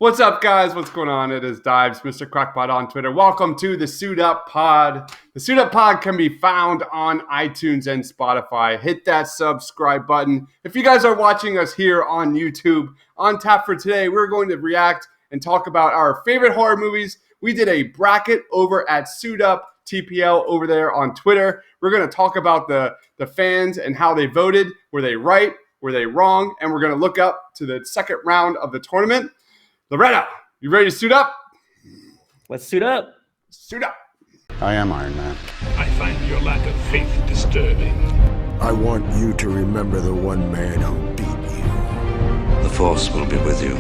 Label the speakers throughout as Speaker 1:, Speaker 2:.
Speaker 1: What's up, guys? What's going on? It is Dives, Mr. Crackpot on Twitter. Welcome to the Suit Up Pod. The Suit Up Pod can be found on iTunes and Spotify. Hit that subscribe button. If you guys are watching us here on YouTube, on tap for today, we're going to react and talk about our favorite horror movies. We did a bracket over at Suit Up TPL over there on Twitter. We're going to talk about the fans and how they voted. Were they right? Were they wrong? And we're going to look up to the second round of the tournament. Loretta, you ready to suit up?
Speaker 2: Let's suit up.
Speaker 1: Suit up.
Speaker 3: I am Iron Man.
Speaker 4: I find your lack of faith disturbing.
Speaker 5: I want you to remember the one man who beat you.
Speaker 6: The Force will be with you,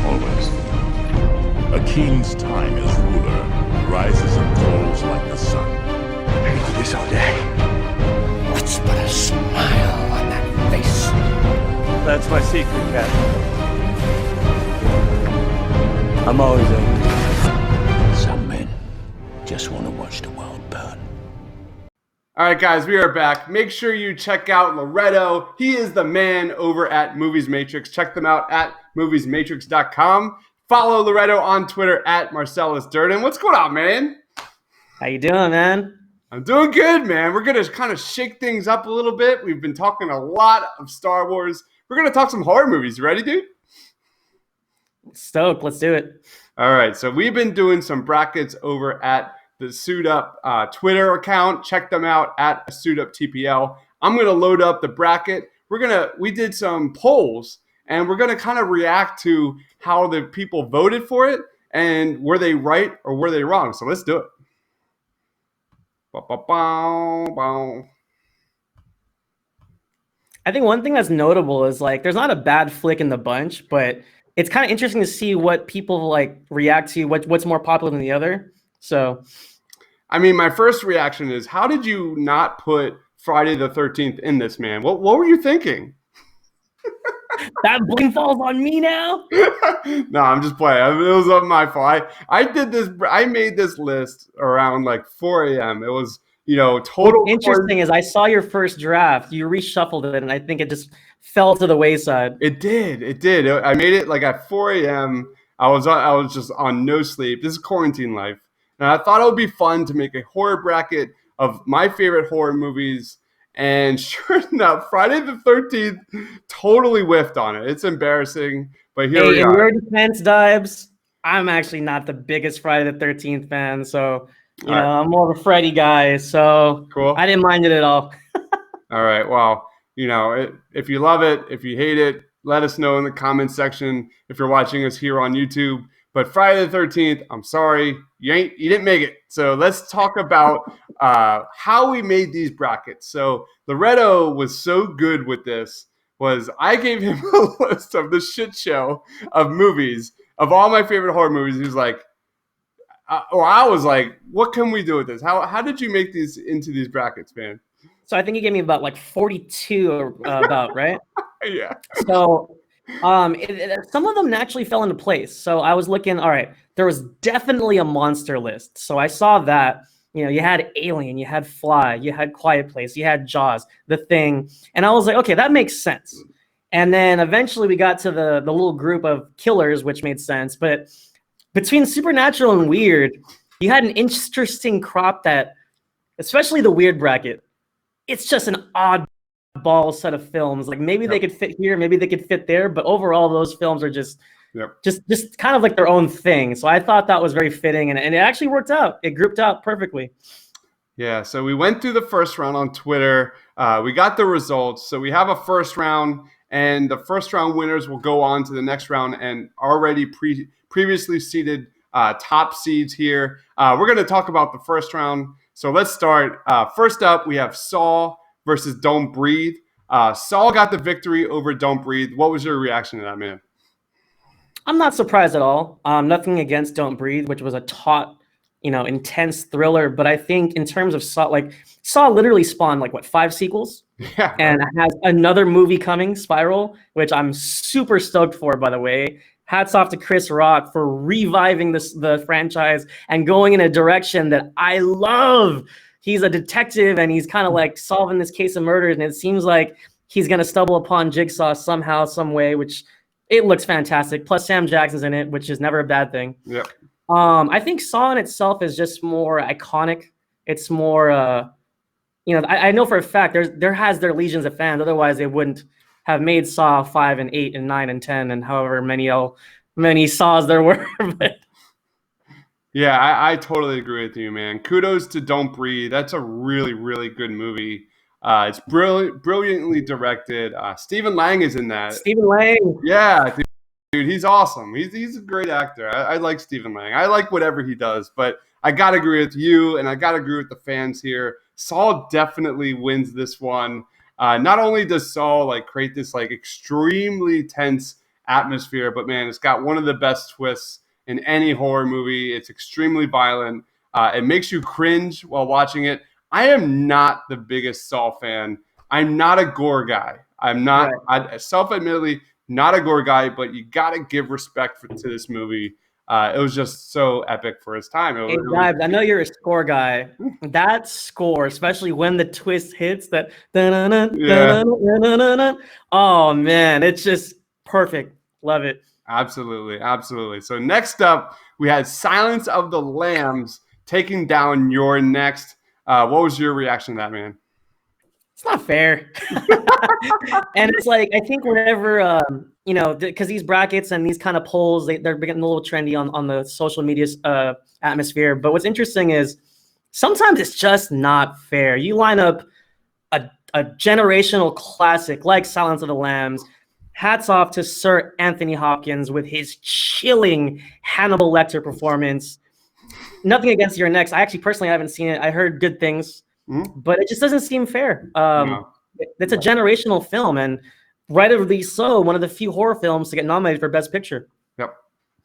Speaker 6: always.
Speaker 4: A king's time as ruler rises and falls like the sun.
Speaker 5: I do this all day. What's but a smile on that face?
Speaker 2: That's my secret, Captain. I'm always angry.
Speaker 5: Some men just want to watch the world burn.
Speaker 1: All right, guys, we are back. Make sure you check out Loretto. He is the man over at Movies Matrix. Check them out at moviesmatrix.com. Follow Loretto on Twitter at Marcellus Durden. What's going on, man?
Speaker 2: How you doing, man?
Speaker 1: I'm doing good, man. We're going to kind of shake things up a little bit. We've been talking a lot of Star Wars. We're going to talk some horror movies. You ready, dude?
Speaker 2: Stoked. Let's do it.
Speaker 1: All right, so we've been doing some brackets over at the Suit Up Twitter account. Check them out at Suit Up TPL. I'm going to load up the bracket. We did some polls, and we're going to kind of react to how the people voted for it, and were they right or were they wrong? So let's do it.
Speaker 2: I think one thing that's notable is there's not a bad flick in the bunch, but it's kind of interesting to see what people react to, what's more popular than the other. So,
Speaker 1: I mean, my first reaction is, how did you not put Friday the 13th in this, man? What were you thinking?
Speaker 2: that blame falls on me now.
Speaker 1: No, I'm just playing. It was on my fault. I made this list around 4 a.m. It was, total.
Speaker 2: What's interesting is I saw your first draft. You reshuffled it, and I think it just fell to the wayside.
Speaker 1: It did. I made it at 4 a.m. I was just on no sleep. This is quarantine life. And I thought it would be fun to make a horror bracket of my favorite horror movies. And sure enough, Friday the 13th totally whiffed on it. It's embarrassing, but here we are.
Speaker 2: In your defense, Dibes, I'm actually not the biggest Friday the 13th fan. So, I'm more of a Freddy guy. So
Speaker 1: cool.
Speaker 2: I didn't mind it at all.
Speaker 1: All right. Well, if you love it, if you hate it, let us know in the comments section if you're watching us here on YouTube. But Friday the 13th, I'm sorry, you didn't make it. So let's talk about how we made these brackets. So Loretto was so good with this. I gave him a list of the shit show of movies, of all my favorite horror movies. He was like, I was like, what can we do with this? How did you make these into these brackets, man?
Speaker 2: So I think you gave me about 42 right?
Speaker 1: Yeah.
Speaker 2: So some of them naturally fell into place. So I was looking, all right, there was definitely a monster list. So I saw that, you had Alien, you had Fly, you had Quiet Place, you had Jaws, The Thing. And I was like, okay, that makes sense. And then eventually we got to the little group of killers, which made sense. But between Supernatural and Weird, you had an interesting crop that, especially the Weird bracket, it's just an oddball set of films. Maybe they could fit here, maybe they could fit there, but overall those films are just kind of their own thing. So I thought that was very fitting, and it actually worked out. It grouped out perfectly.
Speaker 1: Yeah, so we went through the first round on Twitter. We got the results. So we have a first round, and the first round winners will go on to the next round and already previously seeded top seeds here. We're going to talk about the first round. So let's start. First up, we have Saw versus Don't Breathe. Saw got the victory over Don't Breathe. What was your reaction to that, man?
Speaker 2: I'm not surprised at all. Nothing against Don't Breathe, which was a taut, intense thriller. But I think in terms of Saw, Saw literally spawned 5 sequels.
Speaker 1: Yeah.
Speaker 2: And has another movie coming, Spiral, which I'm super stoked for, by the way. Hats off to Chris Rock for reviving the franchise and going in a direction that I love. He's a detective and he's kind of solving this case of murders, and it seems like he's going to stumble upon Jigsaw somehow, some way, which It looks fantastic. Plus Sam Jackson's in it, which is never a bad thing.
Speaker 1: Yep.
Speaker 2: I think Saw in itself is just more iconic. It's more, I know for a fact there has their legions of fans. Otherwise, they wouldn't have made Saw 5 and 8 and 9 and 10 and however many Saws there were. But
Speaker 1: Yeah, I totally agree with you, man. Kudos to Don't Breathe. That's a really, really good movie. It's brilliantly directed. Stephen Lang is in that.
Speaker 2: Stephen Lang.
Speaker 1: Yeah, dude, he's awesome. He's a great actor. I like Stephen Lang. I like whatever he does, but I gotta agree with you, and I gotta agree with the fans here. Saul definitely wins this one. Not only does Saul like create this like extremely tense atmosphere, but man, it's got one of the best twists in any horror movie. It's extremely violent. It makes you cringe while watching it. I am not the biggest Saw fan. I'm not a gore guy. I'm not,
Speaker 2: Right.
Speaker 1: self-admittedly, not a gore guy, but you got to give respect to this movie. It was just so epic for its time.
Speaker 2: Hey, Dives, I know you're a score guy. That score, especially when the twist hits, that oh man, it's just perfect. Love it.
Speaker 1: Absolutely, absolutely. So next up, we had Silence of the Lambs taking down You're Next. What was your reaction to that, man?
Speaker 2: It's not fair. And it's like, I think whenever, because these brackets and these kind of polls, they're getting a little trendy on the social media atmosphere. But what's interesting is sometimes it's just not fair. You line up a generational classic like Silence of the Lambs. Hats off to Sir Anthony Hopkins with his chilling Hannibal Lecter performance. Nothing against Your Next. I actually personally haven't seen it. I heard good things, but it just doesn't seem fair.
Speaker 1: No.
Speaker 2: It's a generational film, and rightly so, one of the few horror films to get nominated for Best Picture.
Speaker 1: Yep.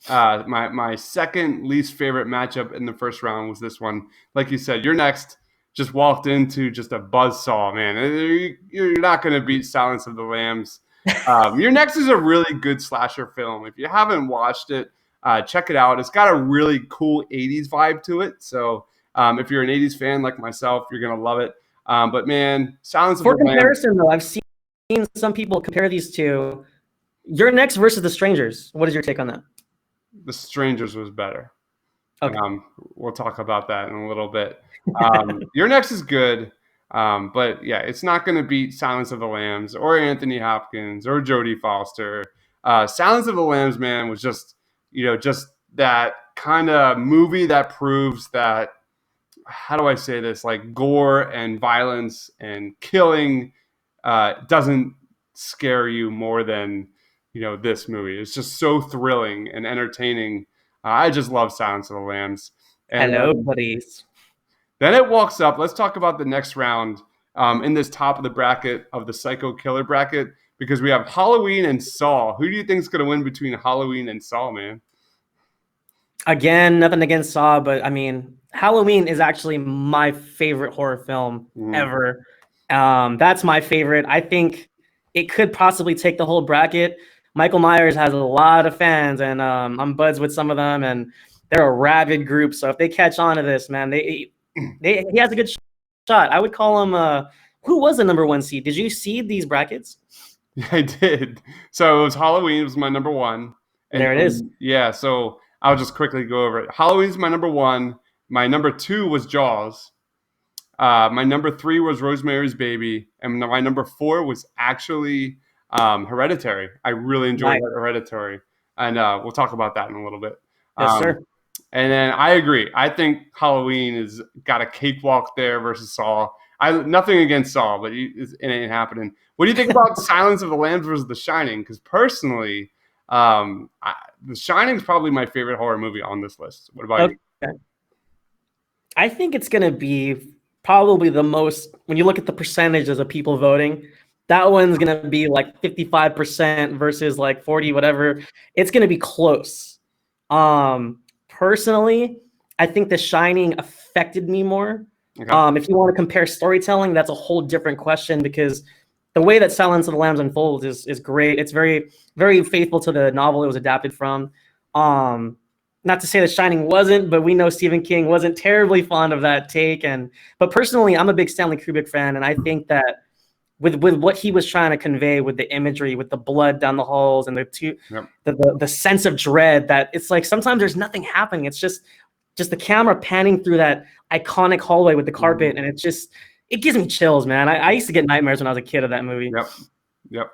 Speaker 1: My second least favorite matchup in the first round was this one. Like you said, You're Next just walked into just a buzzsaw, man. You're not going to beat Silence of the Lambs. Your Next is a really good slasher film. If you haven't watched it, check it out. It's got a really cool 80s vibe to it. So if you're an 80s fan like myself, you're going to love it. But man, Silence of the Lambs.
Speaker 2: For comparison, though, I've seen some people compare these two. Your Next versus The Strangers. What is your take on that?
Speaker 1: The Strangers was better.
Speaker 2: Okay.
Speaker 1: We'll talk about that in a little bit. Your Next is good. But yeah, it's not going to beat Silence of the Lambs or Anthony Hopkins or Jodie Foster. Silence of the Lambs, man, was just that kind of movie that proves that, how do I say this, like gore and violence and killing doesn't scare you more than, this movie. It's just so thrilling and entertaining. I just love Silence of the Lambs. And,
Speaker 2: Hello, buddies.
Speaker 1: Then it walks up. Let's talk about the next round in this top of the bracket of the Psycho Killer bracket, because we have Halloween and Saw. Who do you think is going to win between Halloween and Saw, man?
Speaker 2: Again, nothing against Saw, but I mean, Halloween is actually my favorite horror film ever. That's my favorite. I think it could possibly take the whole bracket. Michael Myers has a lot of fans, and I'm buds with some of them, and they're a rabid group. So if they catch on to this, man, he has a good shot. I would call him. Who was the number one seed? Did you seed these brackets?
Speaker 1: Yeah, I did. So it was Halloween. It was my number one. And,
Speaker 2: there it is.
Speaker 1: Yeah. So I'll just quickly go over it. Halloween's my number one. My number two was Jaws. My number three was Rosemary's Baby, and my number four was actually Hereditary. I really enjoyed Hereditary, and we'll talk about that in a little bit.
Speaker 2: Yes, sir.
Speaker 1: And then I agree. I think Halloween has got a cakewalk there versus Saw. Nothing against Saw, but it ain't happening. What do you think about Silence of the Lambs versus The Shining? Because personally, The Shining is probably my favorite horror movie on this list. What about you?
Speaker 2: I think it's going to be probably the most, when you look at the percentages of people voting, that one's going to be like 55% versus like 40, whatever. It's going to be close. Personally, I think The Shining affected me more. Okay. If you want to compare storytelling, that's a whole different question, because the way that Silence of the Lambs unfolds is great. It's very, very faithful to the novel it was adapted from. Not to say The Shining wasn't, but we know Stephen King wasn't terribly fond of that take. But personally, I'm a big Stanley Kubrick fan, and I think that with what he was trying to convey with the imagery, with the blood down the halls and the sense of dread, that it's like sometimes there's nothing happening. It's just the camera panning through that iconic hallway with the carpet, and it gives me chills, man. I used to get nightmares when I was a kid of that movie.
Speaker 1: Yep.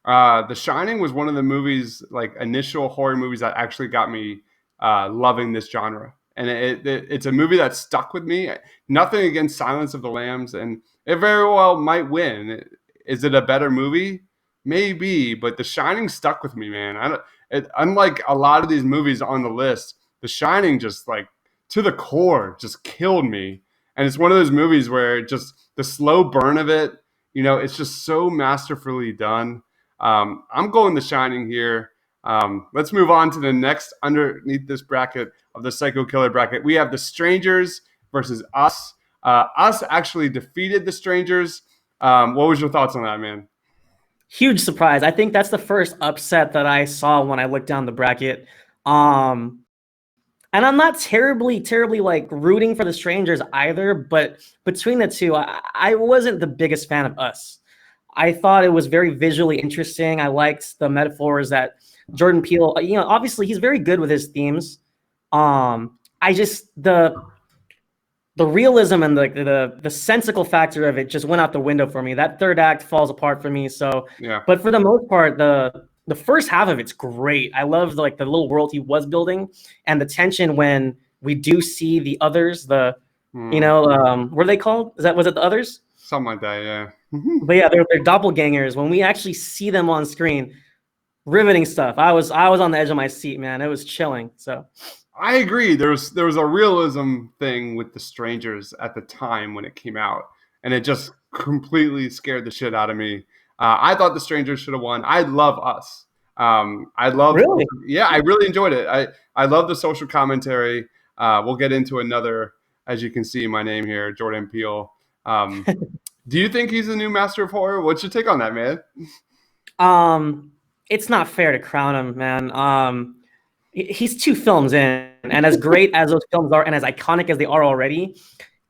Speaker 1: The Shining was one of the movies, like initial horror movies, that actually got me loving this genre. And it's a movie that stuck with me. Nothing against Silence of the Lambs, and it very well might win. Is it a better movie? Maybe, but The Shining stuck with me, man. Unlike a lot of these movies on the list, The Shining just like to the core just killed me. And it's one of those movies where just the slow burn of it, it's just so masterfully done. I'm going The Shining here. Let's move on to the next underneath this bracket of the Psycho Killer bracket. We have The Strangers versus Us. Us actually defeated The Strangers. What was your thoughts on that, man?
Speaker 2: Huge surprise. I think that's the first upset that I saw when I looked down the bracket. And I'm not terribly like rooting for The Strangers either, but between the two, I wasn't the biggest fan of Us. I thought it was very visually interesting. I liked the metaphors that Jordan Peele, obviously he's very good with his themes. I just the realism and the sensical factor of it just went out the window for me. That third act falls apart for me. So, yeah. But for the most part, the first half of it's great. I love the little world he was building and the tension when we do see the others. What are they called? Was it the others?
Speaker 1: Something like that, yeah.
Speaker 2: But yeah, they're doppelgangers. When we actually see them on screen, riveting stuff. I was on the edge of my seat, man. It was chilling. So
Speaker 1: I agree. There was a realism thing with The Strangers at the time when it came out, and it just completely scared the shit out of me. I thought The Strangers should have won. I love Us.
Speaker 2: Really?
Speaker 1: Yeah, I really enjoyed it. I love the social commentary. We'll get into another, as you can see, my name here, Jordan Peele. Do you think he's the new master of horror? What's your take on that, man?
Speaker 2: It's not fair to crown him, man. He's 2 films in, and as great as those films are and as iconic as they are already,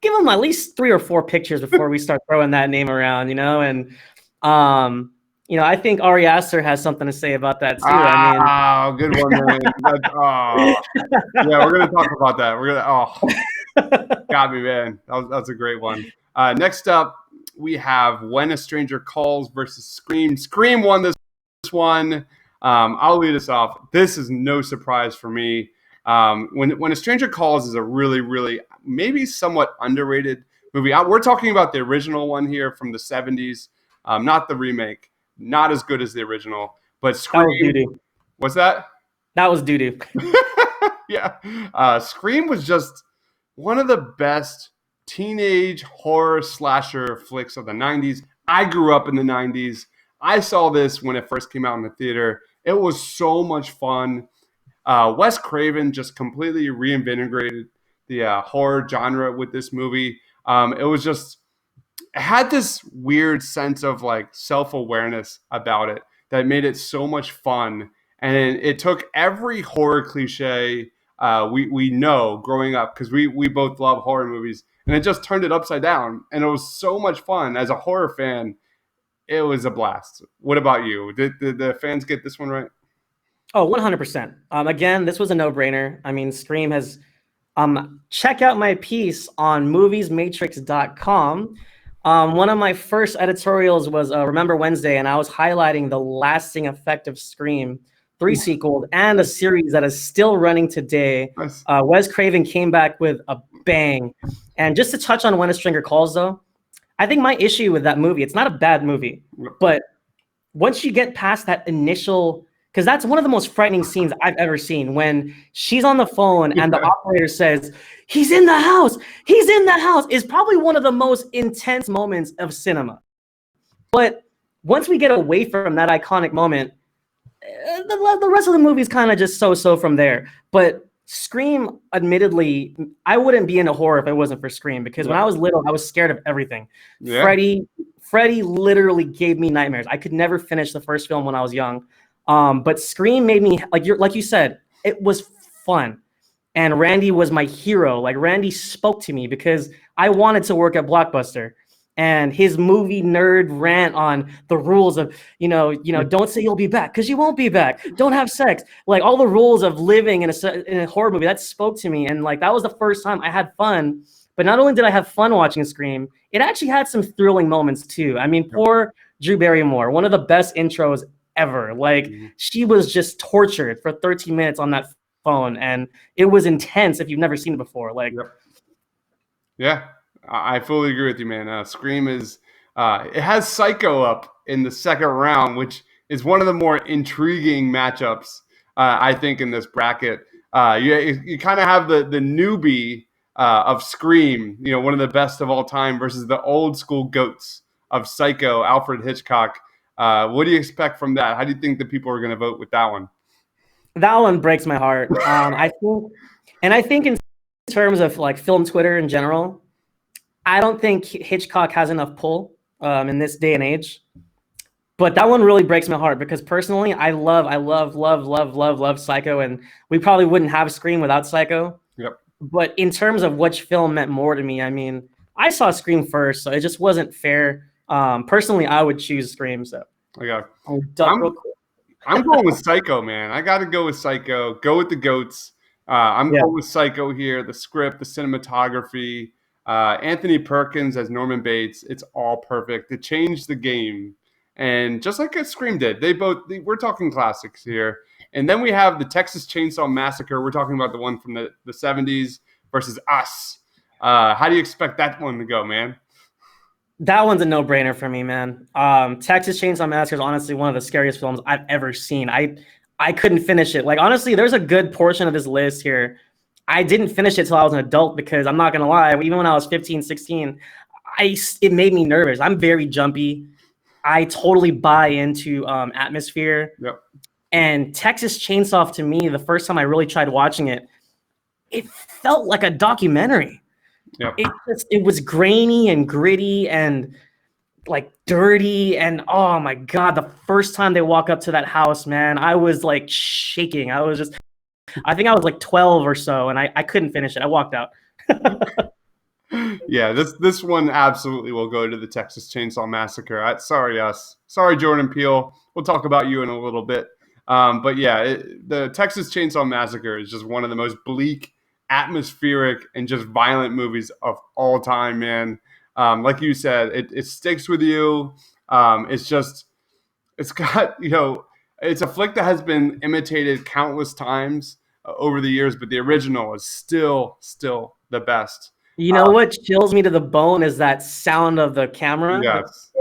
Speaker 2: give him at least 3 or 4 pictures before we start throwing that name around, and I think Ari Aster has something to say about that too.
Speaker 1: Good one, man. Yeah, we're gonna talk about that. Got me, man. That's a great one. Next up, we have When a Stranger Calls versus Scream. Scream won this one. I'll lead us off. This is no surprise for me. When a Stranger Calls is a really, really, maybe somewhat underrated movie. We're talking about the original one here from the 70s, not the remake. Not as good as the original, but Scream.
Speaker 2: That was doo-doo.
Speaker 1: What's that?
Speaker 2: That was doo-doo.
Speaker 1: Yeah. Scream was just one of the best teenage horror slasher flicks of the 90s. I grew up in the 90s. I saw this when it first came out in the theater. It was so much fun. Wes Craven just completely reinvigorated the horror genre with this movie. It had this weird sense of like self-awareness about it that made it so much fun. And it took every horror cliche we know growing up, because we both love horror movies, and it just turned it upside down. And it was so much fun. As a horror fan, it was a blast. What about you? Did the fans get this one right?
Speaker 2: Oh, 100%. Again, this was a no-brainer. I mean, Scream has check out my piece on moviesmatrix.com. One of my first editorials was Remember Wednesday, and I was highlighting the lasting effect of Scream 3 sequel and a series that is still running today.
Speaker 1: Nice.
Speaker 2: Wes Craven came back with a bang. And just to touch on When a Stranger Calls, though, I think my issue with that movie, it's not a bad movie, but once you get past that initial, because that's one of the most frightening scenes I've ever seen, when she's on the phone and the operator says, "He's in the house, he's in the house," is probably one of the most intense moments of cinema. But once we get away from that iconic moment, the rest of the movie is kind of just so from there. But Scream, admittedly, I wouldn't be into horror if it wasn't for Scream, because when I was little, I was scared of everything. Yeah. Freddy literally gave me nightmares. I could never finish the first film when I was young. But Scream made me, like you said, it was fun. And Randy was my hero. Like, Randy spoke to me because I wanted to work at Blockbuster. and his movie nerd rant on the rules of, don't say you'll be back because you won't be back. Don't have sex. Like all the rules of living in a horror movie, that spoke to me. And like, that was the first time I had fun. But not only did I have fun watching Scream, it actually had some thrilling moments too. I mean, poor Drew Barrymore, one of the best intros ever. Like she was just tortured for 13 minutes on that phone, and it was intense if you've never seen it before. Like,
Speaker 1: yeah, I fully agree with you, man. Scream is it has Psycho up in the second round, which is one of the more intriguing matchups I think in this bracket. You kind of have the newbie of Scream, one of the best of all time, versus the old school goats of Psycho, Alfred Hitchcock. What do you expect from that? How do you think the people are going to vote with that one?
Speaker 2: That one breaks my heart. I think in terms of like film Twitter in general, I don't think Hitchcock has enough pull in this day and age. But that one really breaks my heart because personally, I love Psycho, and we probably wouldn't have Scream without Psycho.
Speaker 1: Yep.
Speaker 2: But in terms of which film meant more to me, I mean, I saw Scream first, so it just wasn't fair. Personally, I would choose Scream. So
Speaker 1: I'm going with Psycho, man. I got to go with Psycho. Go with the goats. I'm going with Psycho here. The script, the cinematography, Anthony Perkins as Norman Bates. It's all perfect. It changed the game. And just like Scream did, we're talking classics here. And then we have the Texas Chainsaw Massacre. We're talking about the one from the 70s versus Us. How do you expect that one to go, man?
Speaker 2: That one's a no-brainer for me, man. Texas Chainsaw Massacre is honestly one of the scariest films I've ever seen. I couldn't finish it. Like, honestly, there's a good portion of this list here. I didn't finish it till I was an adult because I'm not going to lie, even when I was 15, 16, it made me nervous. I'm very jumpy. I totally buy into atmosphere.
Speaker 1: Yep.
Speaker 2: And Texas Chainsaw, to me, the first time I really tried watching it, it felt like a documentary.
Speaker 1: Yep.
Speaker 2: It was grainy and gritty and like dirty, and oh my god, the first time they walk up to that house, man, I was like shaking. I think I was like 12 or so, and I couldn't finish it. I walked out.
Speaker 1: Yeah, this one absolutely will go to the Texas Chainsaw Massacre. Sorry, Us. Sorry, Jordan Peele. We'll talk about you in a little bit. But yeah, the Texas Chainsaw Massacre is just one of the most bleak, atmospheric, and just violent movies of all time, man. Like you said, it sticks with you. It's got, it's a flick that has been imitated countless times over the years, but the original is still the best.
Speaker 2: You know what chills me to the bone is that sound of the camera.
Speaker 1: Yes.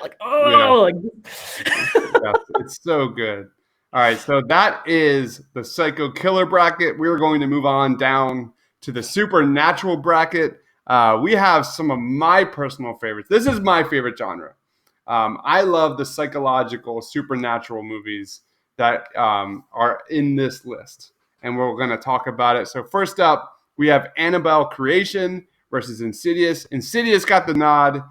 Speaker 2: Like, oh,
Speaker 1: Yes, it's so good. All right, so that is the Psycho Killer bracket. We're going to move on down to the Supernatural bracket. We have some of my personal favorites. This is my favorite genre. I love the psychological, supernatural movies that are in this list, and we're going to talk about it. So first up, we have Annabelle Creation versus Insidious. Insidious got the nod.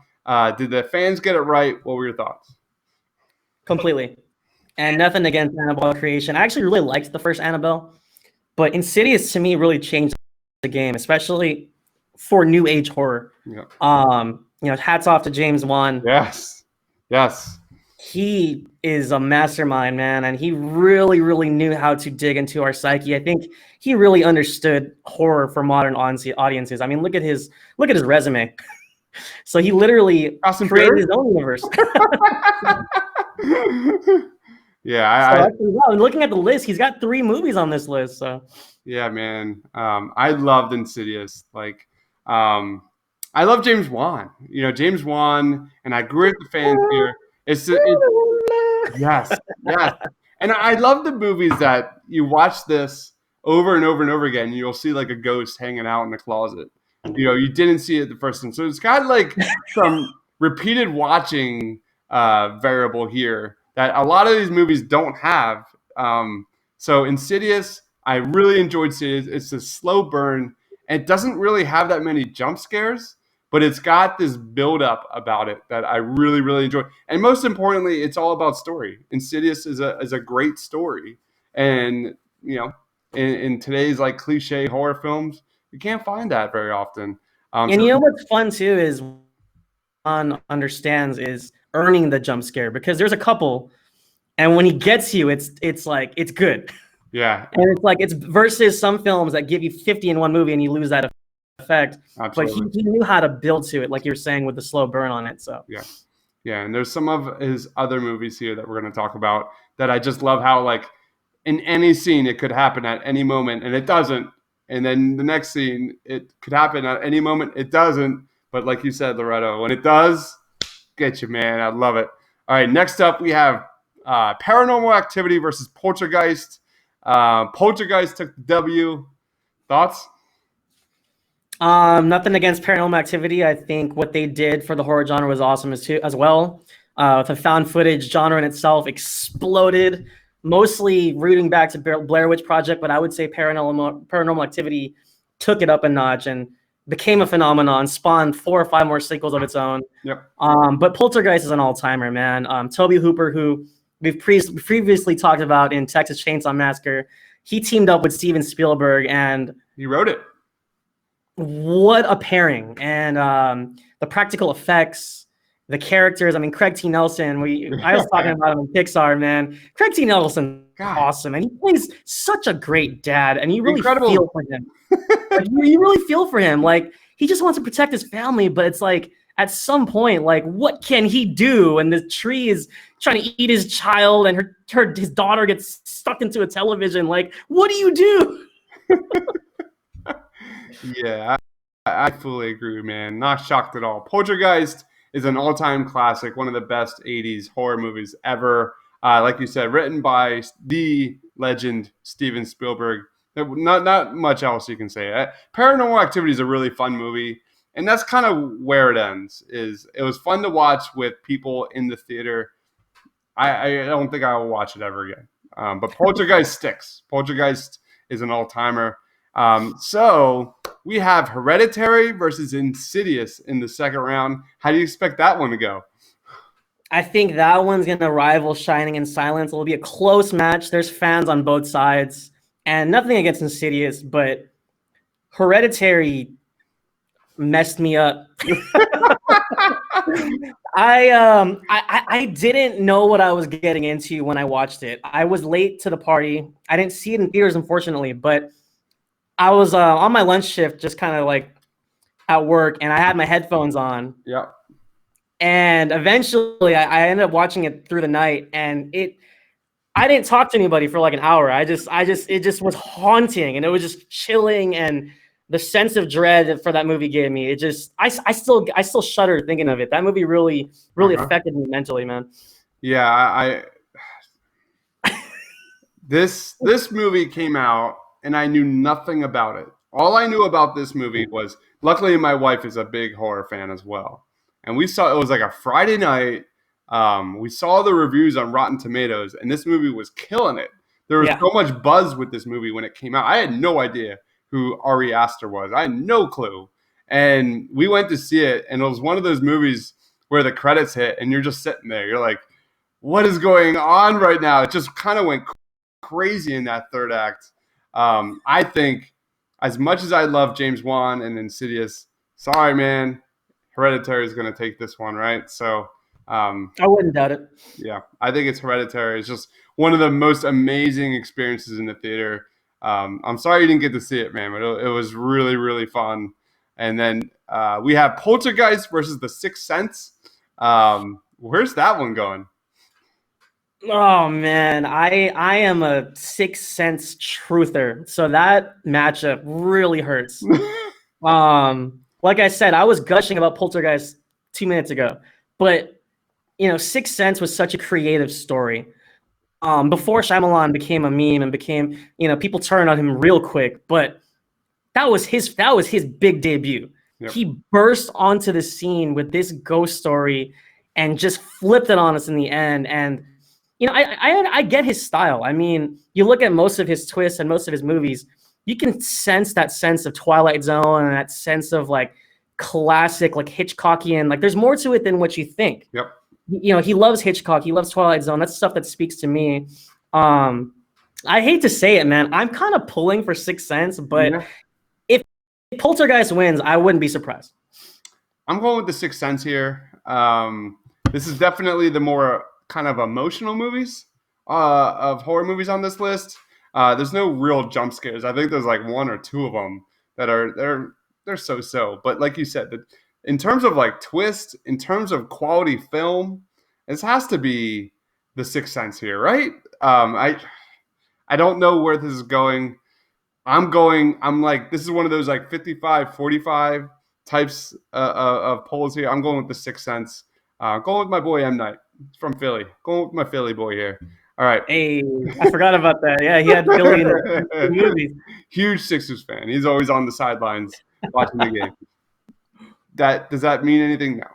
Speaker 1: Did the fans get it right? What were your thoughts?
Speaker 2: Completely. And nothing against Annabelle Creation. I actually really liked the first Annabelle, but Insidious to me really changed the game, especially for new age horror.
Speaker 1: Yeah.
Speaker 2: Hats off to James Wan.
Speaker 1: Yes.
Speaker 2: He is a mastermind, man, and he really, really knew how to dig into our psyche. I think he really understood horror for modern audiences. I mean, look at his resume. So he literally created his own universe.
Speaker 1: Yeah,
Speaker 2: looking at the list, he's got 3 movies on this list. So
Speaker 1: yeah, man, I loved Insidious. Like, I love James Wan. James Wan, and I agree with the fans here. Yes, and I love the movies that you watch this over and over and over again. And you'll see like a ghost hanging out in the closet. You didn't see it the first time, so it's got like some repeated watching variable here that a lot of these movies don't have. So Insidious, I really enjoyed Insidious. It's a slow burn, and it doesn't really have that many jump scares, but it's got this build up about it that I really, really enjoy. And most importantly, it's all about story. Insidious is a great story. And, in today's like cliche horror films, you can't find that very often.
Speaker 2: And what's fun too is understands is earning the jump scare, because there's a couple, and when he gets you, it's like it's good.
Speaker 1: Yeah,
Speaker 2: And it's like it's versus some films that give you 50 in one movie and you lose that effect.
Speaker 1: absolutely.
Speaker 2: But he knew how to build to it, like you're saying, with the slow burn on it. So
Speaker 1: Yeah, and there's some of his other movies here that we're going to talk about that I just love how, like, in any scene it could happen at any moment, and it doesn't. And then the next scene, it could happen at any moment, it doesn't. But like you said, Loretto, when it does, get you, man. I love it. All right, next up we have Paranormal Activity versus Poltergeist. Poltergeist took the W. Thoughts?
Speaker 2: Nothing against Paranormal Activity. I think what they did for the horror genre was awesome as well. The found footage genre in itself exploded, mostly rooting back to Blair Witch Project, but I would say Paranormal Activity took it up a notch and became a phenomenon, spawned 4 or 5 more sequels of its own.
Speaker 1: Yep.
Speaker 2: But Poltergeist is an all-timer, man. Tobe Hooper, who we've previously talked about in Texas Chainsaw Massacre, he teamed up with Steven Spielberg, and
Speaker 1: He wrote it.
Speaker 2: what a pairing. And the practical effects, the characters. I mean, Craig T. Nelson, I was talking about him in Pixar, man. Craig T. Nelson,
Speaker 1: God.
Speaker 2: awesome. And he plays such a great dad, and you really
Speaker 1: Incredible.
Speaker 2: feel for him. Like, you really feel for him. Like, he just wants to protect his family, but it's like, at some point, like, what can he do? And the tree is trying to eat his child, and his daughter gets stuck into a television. Like, what do you do?
Speaker 1: Yeah, I fully agree, man. Not shocked at all. Poltergeist is an all-time classic, one of the best 80s horror movies ever. Like you said, written by the legend Steven Spielberg. Not much else you can say. Paranormal Activity is a really fun movie, and that's kind of where it ends. It was fun to watch with people in the theater. I don't think I will watch it ever again. But Poltergeist sticks. Poltergeist is an all-timer. So we have Hereditary versus Insidious in the second round. How do you expect that one to go?
Speaker 2: I think that one's going to rival Shining and Silence. It'll be a close match. There's fans on both sides. And nothing against Insidious, but Hereditary messed me up. I didn't know what I was getting into when I watched it. I was late to the party. I didn't see it in theaters, unfortunately, but I was on my lunch shift, just kind of like at work, and I had my headphones on.
Speaker 1: Yep.
Speaker 2: And eventually I ended up watching it through the night, and I didn't talk to anybody for like an hour. It just was haunting, and it was just chilling, and the sense of dread for that movie gave me, I still shudder thinking of it. That movie really affected me mentally, man.
Speaker 1: Yeah, this movie came out and I knew nothing about it. All I knew about this movie was, luckily my wife is a big horror fan as well. And we saw, it was like a Friday night. We saw the reviews on Rotten Tomatoes, and this movie was killing it. There was so much buzz with this movie when it came out. I had no idea who Ari Aster was. I had no clue. And we went to see it, and it was one of those movies where the credits hit, and you're just sitting there. You're like, what is going on right now? It just kind of went crazy in that third act. I think, as much as I love James Wan and Insidious, sorry, man, Hereditary is going to take this one, right? So
Speaker 2: I wouldn't doubt it.
Speaker 1: yeah, I think it's Hereditary. It's just one of the most amazing experiences in the theater. I'm sorry you didn't get to see it, man, but it was really, really fun. And then we have Poltergeist versus The Sixth Sense. Where's that one going?
Speaker 2: Oh man, I am a Sixth Sense truther, so that matchup really hurts. Like I said, I was gushing about Poltergeist 2 minutes ago, but Sixth Sense was such a creative story. Before Shyamalan became a meme and became, people turned on him real quick, but that was his big debut. Yep. He burst onto the scene with this ghost story and just flipped it on us in the end. And I get his style. I mean, you look at most of his twists and most of his movies, you can sense that sense of Twilight Zone and that sense of like classic, like Hitchcockian. Like there's more to it than what you think.
Speaker 1: Yep.
Speaker 2: He loves Hitchcock. He loves Twilight Zone. That's stuff that speaks to me. I hate to say it, man. I'm kind of pulling for Sixth Sense, but if Poltergeist wins, I wouldn't be surprised.
Speaker 1: I'm going with The Sixth Sense here. This is definitely the more kind of emotional movies of horror movies on this list. There's no real jump scares. I think there's like one or two of them that they're so. But like you said, in terms of like twist, in terms of quality film, this has to be The Sixth Sense here, right? I don't know where this is going. I'm like, this is one of those like 55-45 types of polls here. I'm going with The Sixth Sense. Going with my boy M. Night from Philly. Going with my Philly boy here. All right.
Speaker 2: Hey, I forgot about that. Yeah, he had Philly in the movies.
Speaker 1: Huge Sixers fan. He's always on the sidelines watching the game. Does that mean anything? No.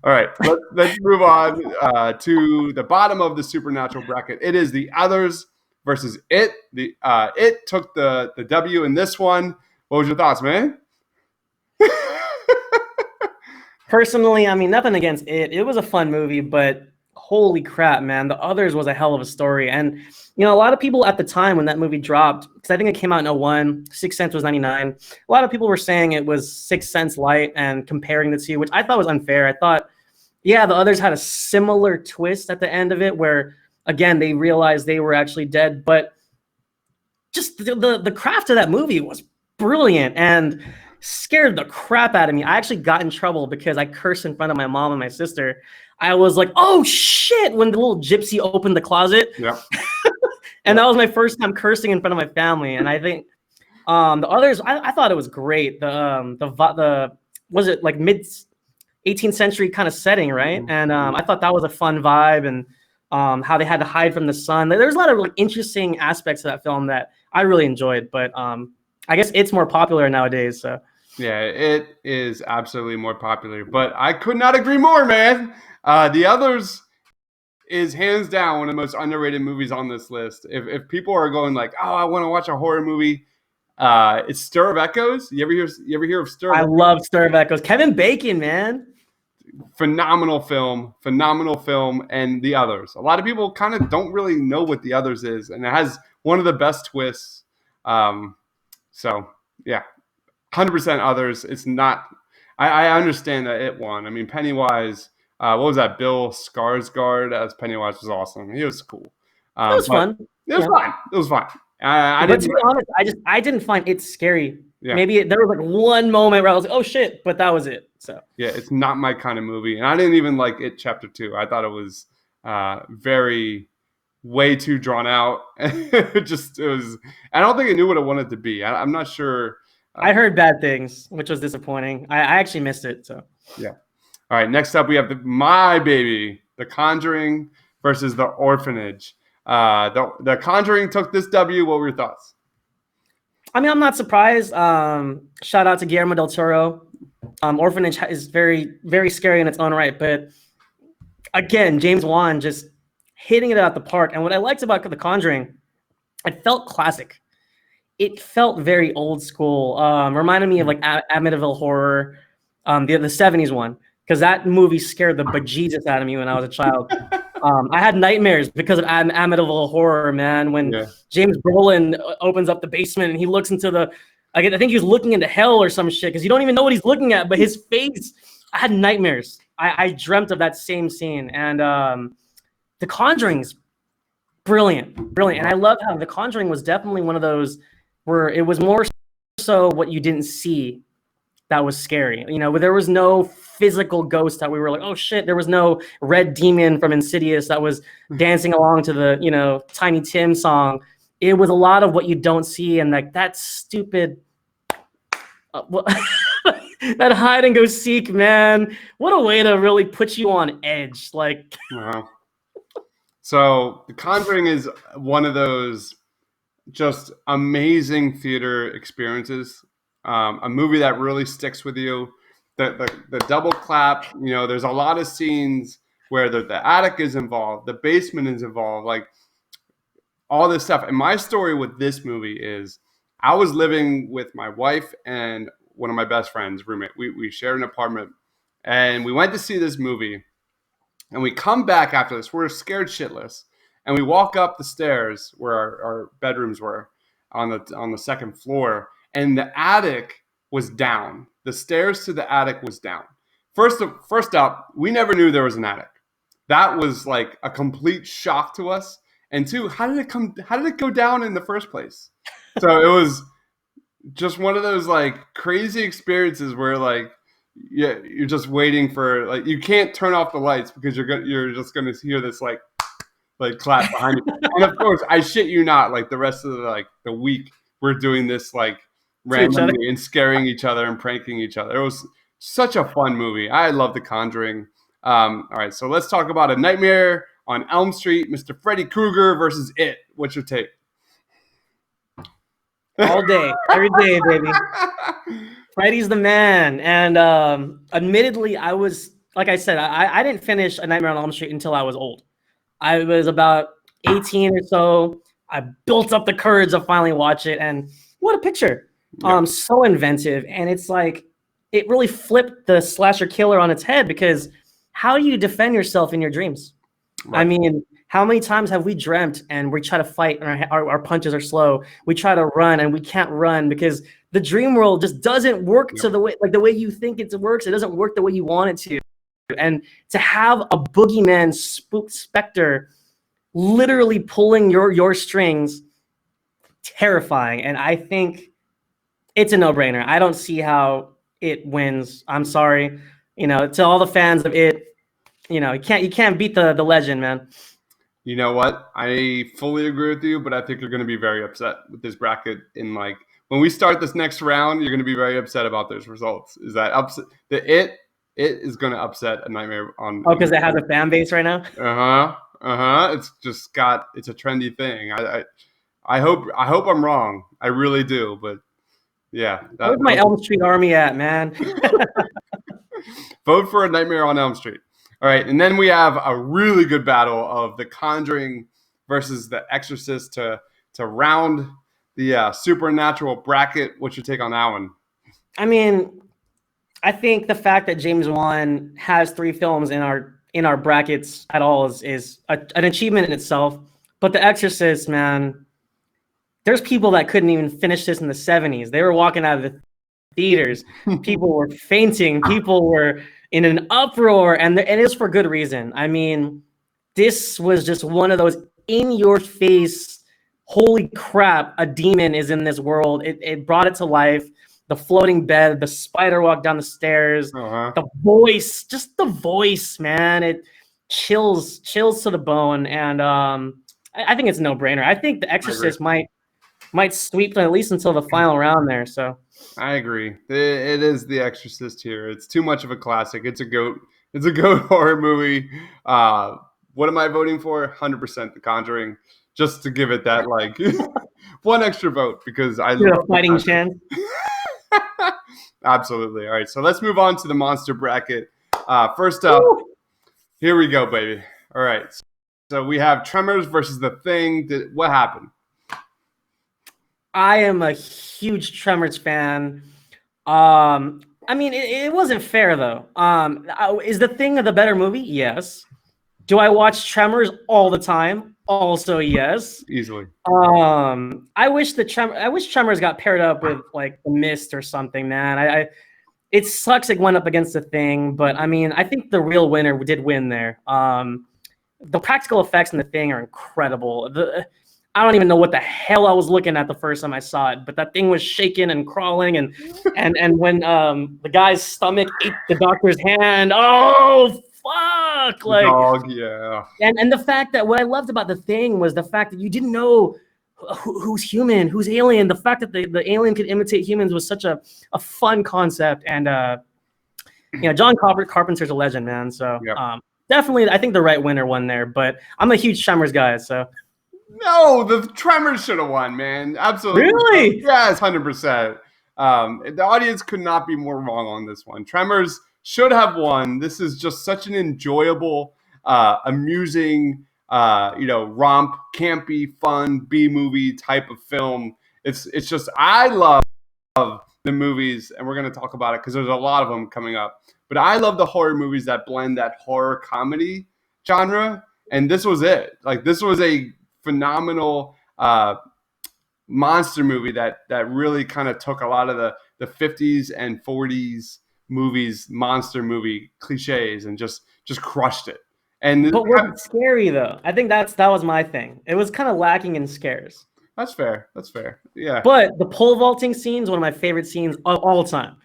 Speaker 1: All right. Let's move on to the bottom of the supernatural bracket. It is The Others versus It. It took the W in this one. What was your thoughts, man?
Speaker 2: Personally, I mean, nothing against it. It was a fun movie, but holy crap, man. The Others was a hell of a story. And, you know, a lot of people at the time when that movie dropped, because I think it came out in 2001, Sixth Sense was 99. A lot of people were saying it was Sixth Sense light and comparing the two, which I thought was unfair. I thought, yeah, The Others had a similar twist at the end of it where, again, they realized they were actually dead. But just the craft of that movie was brilliant and scared the crap out of me. I actually got in trouble because I cursed in front of my mom and my sister. I was like, oh shit, when the little gypsy opened the closet.
Speaker 1: Yeah.
Speaker 2: And that was my first time cursing in front of my family. And I think The Others, I thought it was great. The was it like mid 18th century kind of setting, right? And I thought that was a fun vibe, and how they had to hide from the sun. There's a lot of like interesting aspects of that film that I really enjoyed, but I guess it's more popular nowadays. So
Speaker 1: yeah, it is absolutely more popular, but I could not agree more, man. The Others is hands down one of the most underrated movies on this list. If people are going like, oh, I want to watch a horror movie, it's Stir of Echoes. You ever hear of Stir of
Speaker 2: I
Speaker 1: Echoes?
Speaker 2: love Stir of Echoes. Kevin Bacon, man.
Speaker 1: Phenomenal film, and The Others. A lot of people kind of don't really know what The Others is, and it has one of the best twists. So yeah, 100% Others. It's not. I understand that it won. I mean, Pennywise. What was that? Bill Skarsgård as Pennywise was awesome. He was cool.
Speaker 2: It was fun.
Speaker 1: It was fine. It was fine.
Speaker 2: But to be honest, I didn't find it scary.
Speaker 1: Yeah.
Speaker 2: Maybe there was like one moment where I was like, oh shit, but that was it. So
Speaker 1: yeah, it's not my kind of movie, and I didn't even like It Chapter 2. I thought it was way too drawn out. It was. I don't think it knew what it wanted to be. I'm not sure.
Speaker 2: I heard bad things, which was disappointing. I actually missed it. So
Speaker 1: yeah. All right. Next up, we have my baby, The Conjuring versus The Orphanage. The Conjuring took this W. What were your thoughts?
Speaker 2: I mean, I'm not surprised. Shout out to Guillermo del Toro. Orphanage is very, very scary in its own right, but again, James Wan just hitting it out the park. And what I liked about The Conjuring, it felt classic. It felt very old school. Reminded me of like Amityville Horror, the 70s one, because that movie scared the bejesus out of me when I was a child. I had nightmares because of Amityville Horror, man. When James Brolin opens up the basement and he looks into I think he was looking into hell or some shit because you don't even know what he's looking at, but his face, I had nightmares. I dreamt of that same scene. And The Conjuring's brilliant. And I love how The Conjuring was definitely one of those where it was more so what you didn't see that was scary. You know, there was no physical ghost that we were like, oh shit, there was no red demon from Insidious that was dancing along to the, you know, Tiny Tim song. It was a lot of what you don't see, and like that stupid that hide and go seek, man. What a way to really put you on edge. Like
Speaker 1: wow. So The Conjuring is one of those just amazing theater experiences. A movie that really sticks with you. The double clap, you know, there's a lot of scenes where the attic is involved, the basement is involved, like all this stuff. And my story with this movie is I was living with my wife and one of my best friends, roommate. We shared an apartment, and we went to see this movie, and we come back after this. We're scared shitless, and we walk up the stairs where our bedrooms were on the second floor, and the attic was down. The stairs to the attic was down. First up, we never knew there was an attic. That was like a complete shock to us. And two, how did it go down in the first place? So it was just one of those like crazy experiences where like you're just waiting for, like, you can't turn off the lights because you're just gonna hear this like clap behind you. And of course, I shit you not, like the rest of the week we're doing this like randomly and scaring each other and pranking each other. It was such a fun movie. I love The Conjuring. All right, so let's talk about A Nightmare on Elm Street, Mr. Freddy Krueger versus It. What's your take?
Speaker 2: All day, every day, baby. Freddy's the man. And admittedly, I was, like I said, I didn't finish A Nightmare on Elm Street until I was old. I was about 18 or so. I built up the courage to finally watch it. And what a picture. Yeah. So inventive. And it's like, it really flipped the slasher killer on its head, because how do you defend yourself in your dreams? Right. I mean, how many times have we dreamt and we try to fight and our punches are slow? We try to run and we can't run because the dream world just doesn't work to the way you think it works. It doesn't work the way you want it to. And to have a boogeyman specter literally pulling your strings, terrifying. And I think it's a no-brainer. I don't see how It wins. I'm sorry. To all the fans of It, you can't beat the legend, man.
Speaker 1: You know what? I fully agree with you, but I think you're going to be very upset with this bracket. When we start this next round, you're going to be very upset about those results. Is that upset? It is going to upset A Nightmare on.
Speaker 2: Oh, because it has a fan base right now.
Speaker 1: It's just it's a trendy thing. I hope I'm wrong. I really do, but yeah.
Speaker 2: Where's my Elm Street army at, man?
Speaker 1: Vote for A Nightmare on Elm Street. All right, and then we have a really good battle of The Conjuring versus The Exorcist to round the supernatural bracket. What's your take on that one?
Speaker 2: I mean, I think the fact that James Wan has 3 films in our brackets at all is an achievement in itself. But The Exorcist, man, there's people that couldn't even finish this in the 70s. They were walking out of the theaters. People were fainting. People were in an uproar, and it is for good reason. I mean, this was just one of those in-your-face, holy crap, a demon is in this world. It brought it to life. The floating bed, the spider walk down the stairs, the voice, just the voice, man. It chills to the bone, and I think it's a no-brainer. I think The Exorcist might sweep at least until the final round there. So
Speaker 1: I agree. It is The Exorcist here. It's too much of a classic. It's a goat horror movie. What am I voting for? 100% The Conjuring, just to give it that one extra vote, because I love
Speaker 2: a fighting chance.
Speaker 1: Absolutely. All right, so let's move on to the monster bracket. First up, here we go, baby. All right, so we have Tremors versus The Thing. What happened?
Speaker 2: I am a huge Tremors fan. I mean, it wasn't fair though. Is The Thing the better movie? Yes. Do I watch Tremors all the time? Also, yes.
Speaker 1: Easily.
Speaker 2: I wish Tremors got paired up with like The Mist or something, man. It sucks it went up against The Thing, but I mean, I think the real winner did win there. The practical effects in The Thing are incredible. I don't even know what the hell I was looking at the first time I saw it, but that thing was shaking and crawling, and when the guy's stomach ate the doctor's hand, oh fuck! Like,
Speaker 1: dog, yeah.
Speaker 2: And the fact that what I loved about The Thing was the fact that you didn't know who's human, who's alien. The fact that the alien could imitate humans was such a fun concept, and John Carpenter's a legend, man. So yep. Definitely, I think the right winner won there, but I'm a huge Tremors guy, so.
Speaker 1: No, the Tremors should have won, man. Absolutely.
Speaker 2: Really?
Speaker 1: Yes, 100%. The audience could not be more wrong on this one. Tremors should have won. This is just such an enjoyable, amusing, romp, campy, fun B-movie type of film. It's just, I love the movies, and we're going to talk about it because there's a lot of them coming up. But I love the horror movies that blend that horror comedy genre, and this was it. Like, this was a phenomenal monster movie that really kind of took a lot of the 50s and 40s movies, monster movie cliches, and just crushed it. And
Speaker 2: But was it scary though? I think that was my thing. It was kind of lacking in scares.
Speaker 1: that's fair. That's fair. Yeah.
Speaker 2: But the pole vaulting scene is one of my favorite scenes of all time.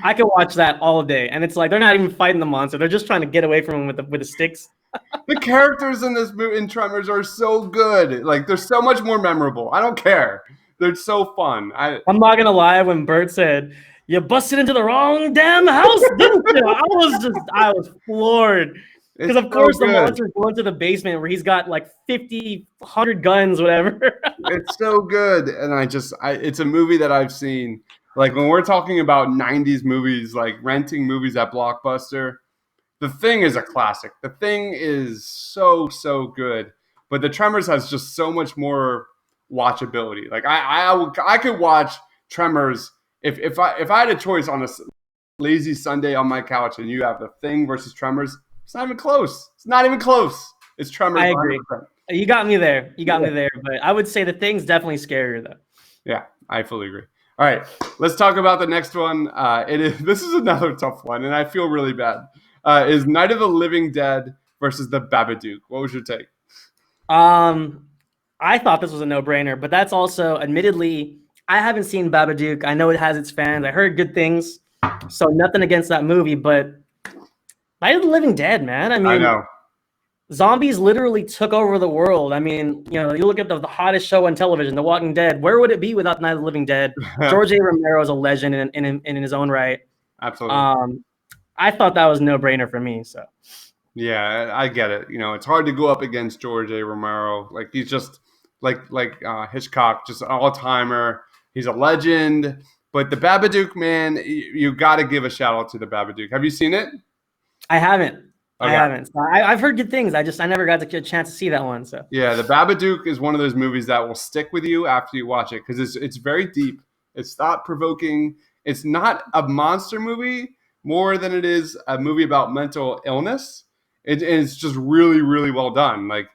Speaker 2: I could watch that all day, and it's like they're not even fighting the monster; they're just trying to get away from him with the sticks.
Speaker 1: The characters in this movie in Tremors are so good. Like they're so much more memorable. I don't care. They're so fun.
Speaker 2: I'm not gonna lie. When Bert said, "You busted into the wrong damn house," didn't you? I was floored. Because of course the monster's going to the basement where he's got like 50, 100 guns, whatever.
Speaker 1: It's so good. And it's a movie that I've seen. Like when we're talking about 90s movies, like renting movies at Blockbuster, The Thing is a classic. The Thing is so, so good. But The Tremors has just so much more watchability. Like I could watch Tremors if I had a choice on a lazy Sunday on my couch and you have The Thing versus Tremors. It's not even close. It's not even close. It's Tremors.
Speaker 2: I agree. 100%. You got me there. Me there. But I would say The Thing's definitely scarier though.
Speaker 1: Yeah, I fully agree. All right, let's talk about the next one. This is another tough one, and I feel really bad. Is Night of the Living Dead versus The Babadook? What was your take?
Speaker 2: I thought this was a no-brainer, but that's also, admittedly, I haven't seen Babadook. I know it has its fans. I heard good things, so nothing against that movie, but Night of the Living Dead, man. I mean,
Speaker 1: I know.
Speaker 2: Zombies literally took over the world. I mean, you look at the hottest show on television, The Walking Dead. Where would it be without Night of the Living Dead? George A. Romero is a legend in his own right.
Speaker 1: Absolutely.
Speaker 2: I thought that was a no-brainer for me. So.
Speaker 1: Yeah, I get it. It's hard to go up against George A. Romero. Like he's just like Hitchcock, just an all-timer. He's a legend. But The Babadook, man, you got to give a shout out to The Babadook. Have you seen it?
Speaker 2: I haven't.
Speaker 1: Okay.
Speaker 2: I haven't. So I've heard good things. I never got to get a chance to see that one. So
Speaker 1: yeah, The Babadook is one of those movies that will stick with you after you watch it because it's very deep. It's thought provoking. It's not a monster movie more than it is a movie about mental illness. It's just really, really well done. Like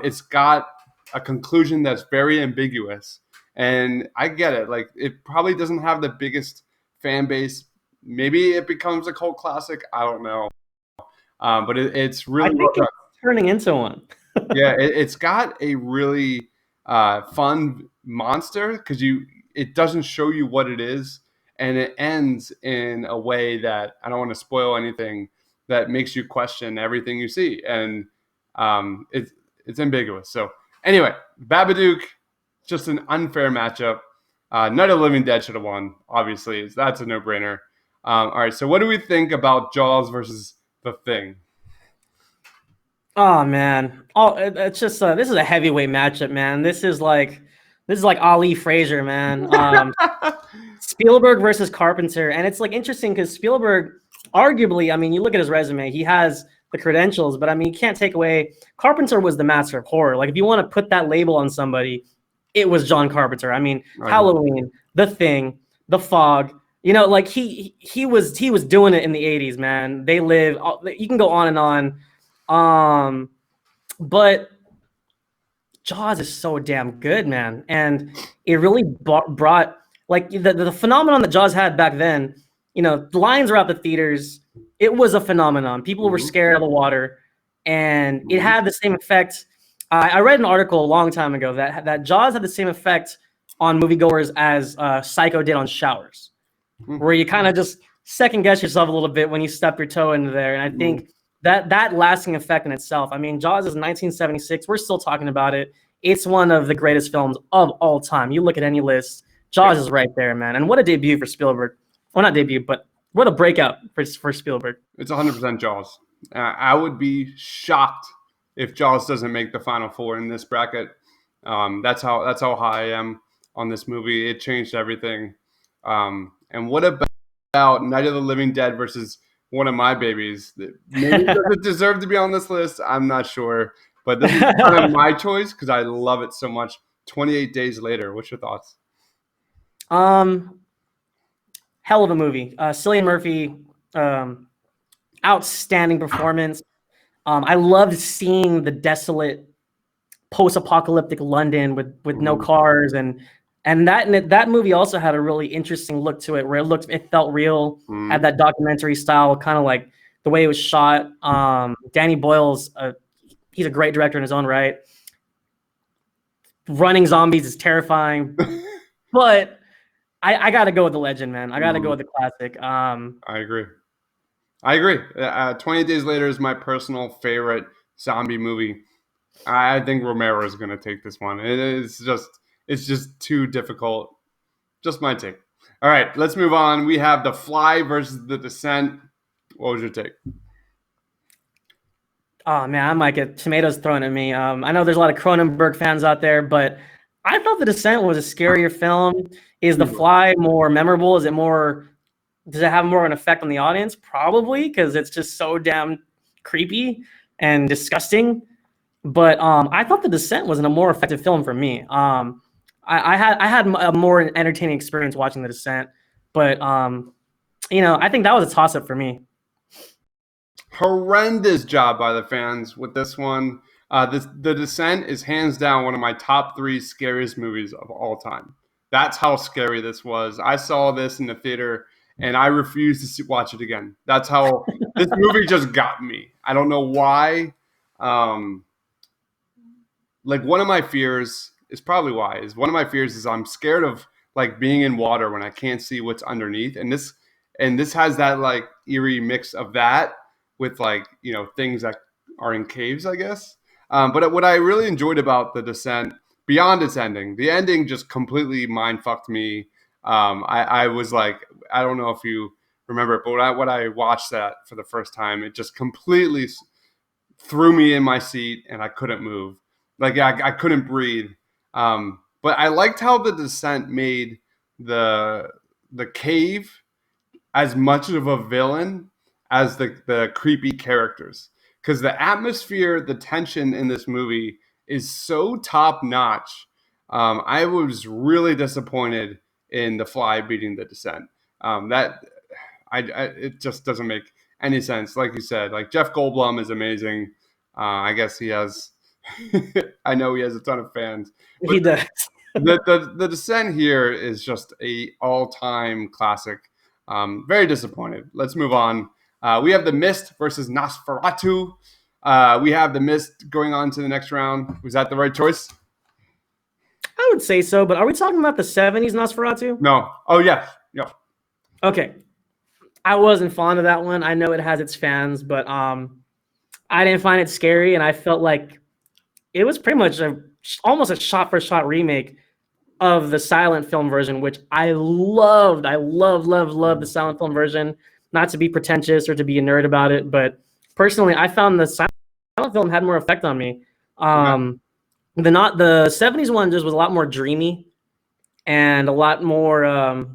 Speaker 1: it's got a conclusion that's very ambiguous, and I get it. Like it probably doesn't have the biggest fan base. Maybe it becomes a cult classic. I don't know. But it's really
Speaker 2: it's turning into one.
Speaker 1: Yeah, it's got a really fun monster because it doesn't show you what it is, and it ends in a way that I don't want to spoil anything that makes you question everything you see, and it's ambiguous. So anyway, Babadook, just an unfair matchup. Night of the Living Dead should have won. Obviously, that's a no-brainer. All right, so what do we think about Jaws versus The Thing?
Speaker 2: Oh man, it's just this is a heavyweight matchup, man. This is like Ali Frazier, man. Spielberg versus Carpenter, and it's like interesting because Spielberg, arguably, I mean, you look at his resume, he has the credentials, but I mean, you can't take away Carpenter was the master of horror. Like if you want to put that label on somebody, it was John Carpenter. I mean, Halloween, The Thing, The Fog. Like he was doing it in the 80s, man. They live. You can go on and on, but Jaws is so damn good, man, and it really brought like the phenomenon that Jaws had back then. The lions were out the theaters. It was a phenomenon. People were scared of the water, and it had the same effect. I read an article a long time ago that Jaws had the same effect on moviegoers as Psycho did on showers. Where you kind of just second guess yourself a little bit when you step your toe into there. And I think that lasting effect in itself, I mean, Jaws is 1976. We're still talking about it. It's one of the greatest films of all time. You look at any list, Jaws is right there, man. And what a debut for Spielberg. Well, not debut, but what a breakout for Spielberg.
Speaker 1: It's 100% Jaws. I would be shocked if Jaws doesn't make the Final Four in this bracket. That's how high I am on this movie. It changed everything. And what about Night of the Living Dead versus one of my babies? Maybe does it deserve to be on this list? I'm not sure. But this is kind of my choice because I love it so much. 28 Days Later. What's your thoughts?
Speaker 2: Hell of a movie. Cillian Murphy, outstanding performance. I loved seeing the desolate post-apocalyptic London with no cars and And that movie also had a really interesting look to it, where it felt real, had that documentary style, kind of like the way it was shot. Danny Boyle's he's a great director in his own right. Running zombies is terrifying, but I got to go with the legend, man. I got to go with the classic.
Speaker 1: I agree. 28 Days Later is my personal favorite zombie movie. I think Romero is going to take this one. It's just too difficult. Just my take. All right, let's move on. We have The Fly versus The Descent. What was your take?
Speaker 2: Oh man, I might get tomatoes thrown at me. I know there's a lot of Cronenberg fans out there, but I thought The Descent was a scarier film. Is The Fly more memorable? Does it have more of an effect on the audience? Probably, because it's just so damn creepy and disgusting. But I thought The Descent was a more effective film for me. I had a more entertaining experience watching The Descent, but I think that was a toss-up for me.
Speaker 1: Horrendous job by the fans with this one. The Descent is hands down one of my top 3 scariest movies of all time. That's how scary this was. I saw this in the theater, and I refused to watch it again. That's how this movie just got me. I don't know why. Like one of my fears is I'm scared of like being in water when I can't see what's underneath, and this has that like eerie mix of that with like things that are in caves, I guess. But what I really enjoyed about The Descent, beyond its ending, the ending just completely mind fucked me. I was like, I don't know if you remember it, but when I watched that for the first time, it just completely threw me in my seat and I couldn't move. Like I couldn't breathe. But I liked how The Descent made the cave as much of a villain as the creepy characters. Because the atmosphere, the tension in this movie is so top notch. I was really disappointed in The Fly beating The Descent. It just doesn't make any sense. Like you said, like Jeff Goldblum is amazing. I guess he has. I know he has a ton of fans.
Speaker 2: He does.
Speaker 1: The Descent here is just a all-time classic. Very disappointed. Let's move on. We have The Mist versus Nosferatu. We have The Mist going on to the next round. Was that the right choice?
Speaker 2: I would say so, but are we talking about the 70s Nosferatu?
Speaker 1: No. Oh, yeah. Yeah.
Speaker 2: Okay. I wasn't fond of that one. I know it has its fans, but I didn't find it scary, and I felt like it was pretty much almost a shot-for-shot remake of the silent film version, which I loved. I love the silent film version. Not to be pretentious or to be a nerd about it, but personally, I found the silent film had more effect on me. The 70s one just was a lot more dreamy and a lot more. I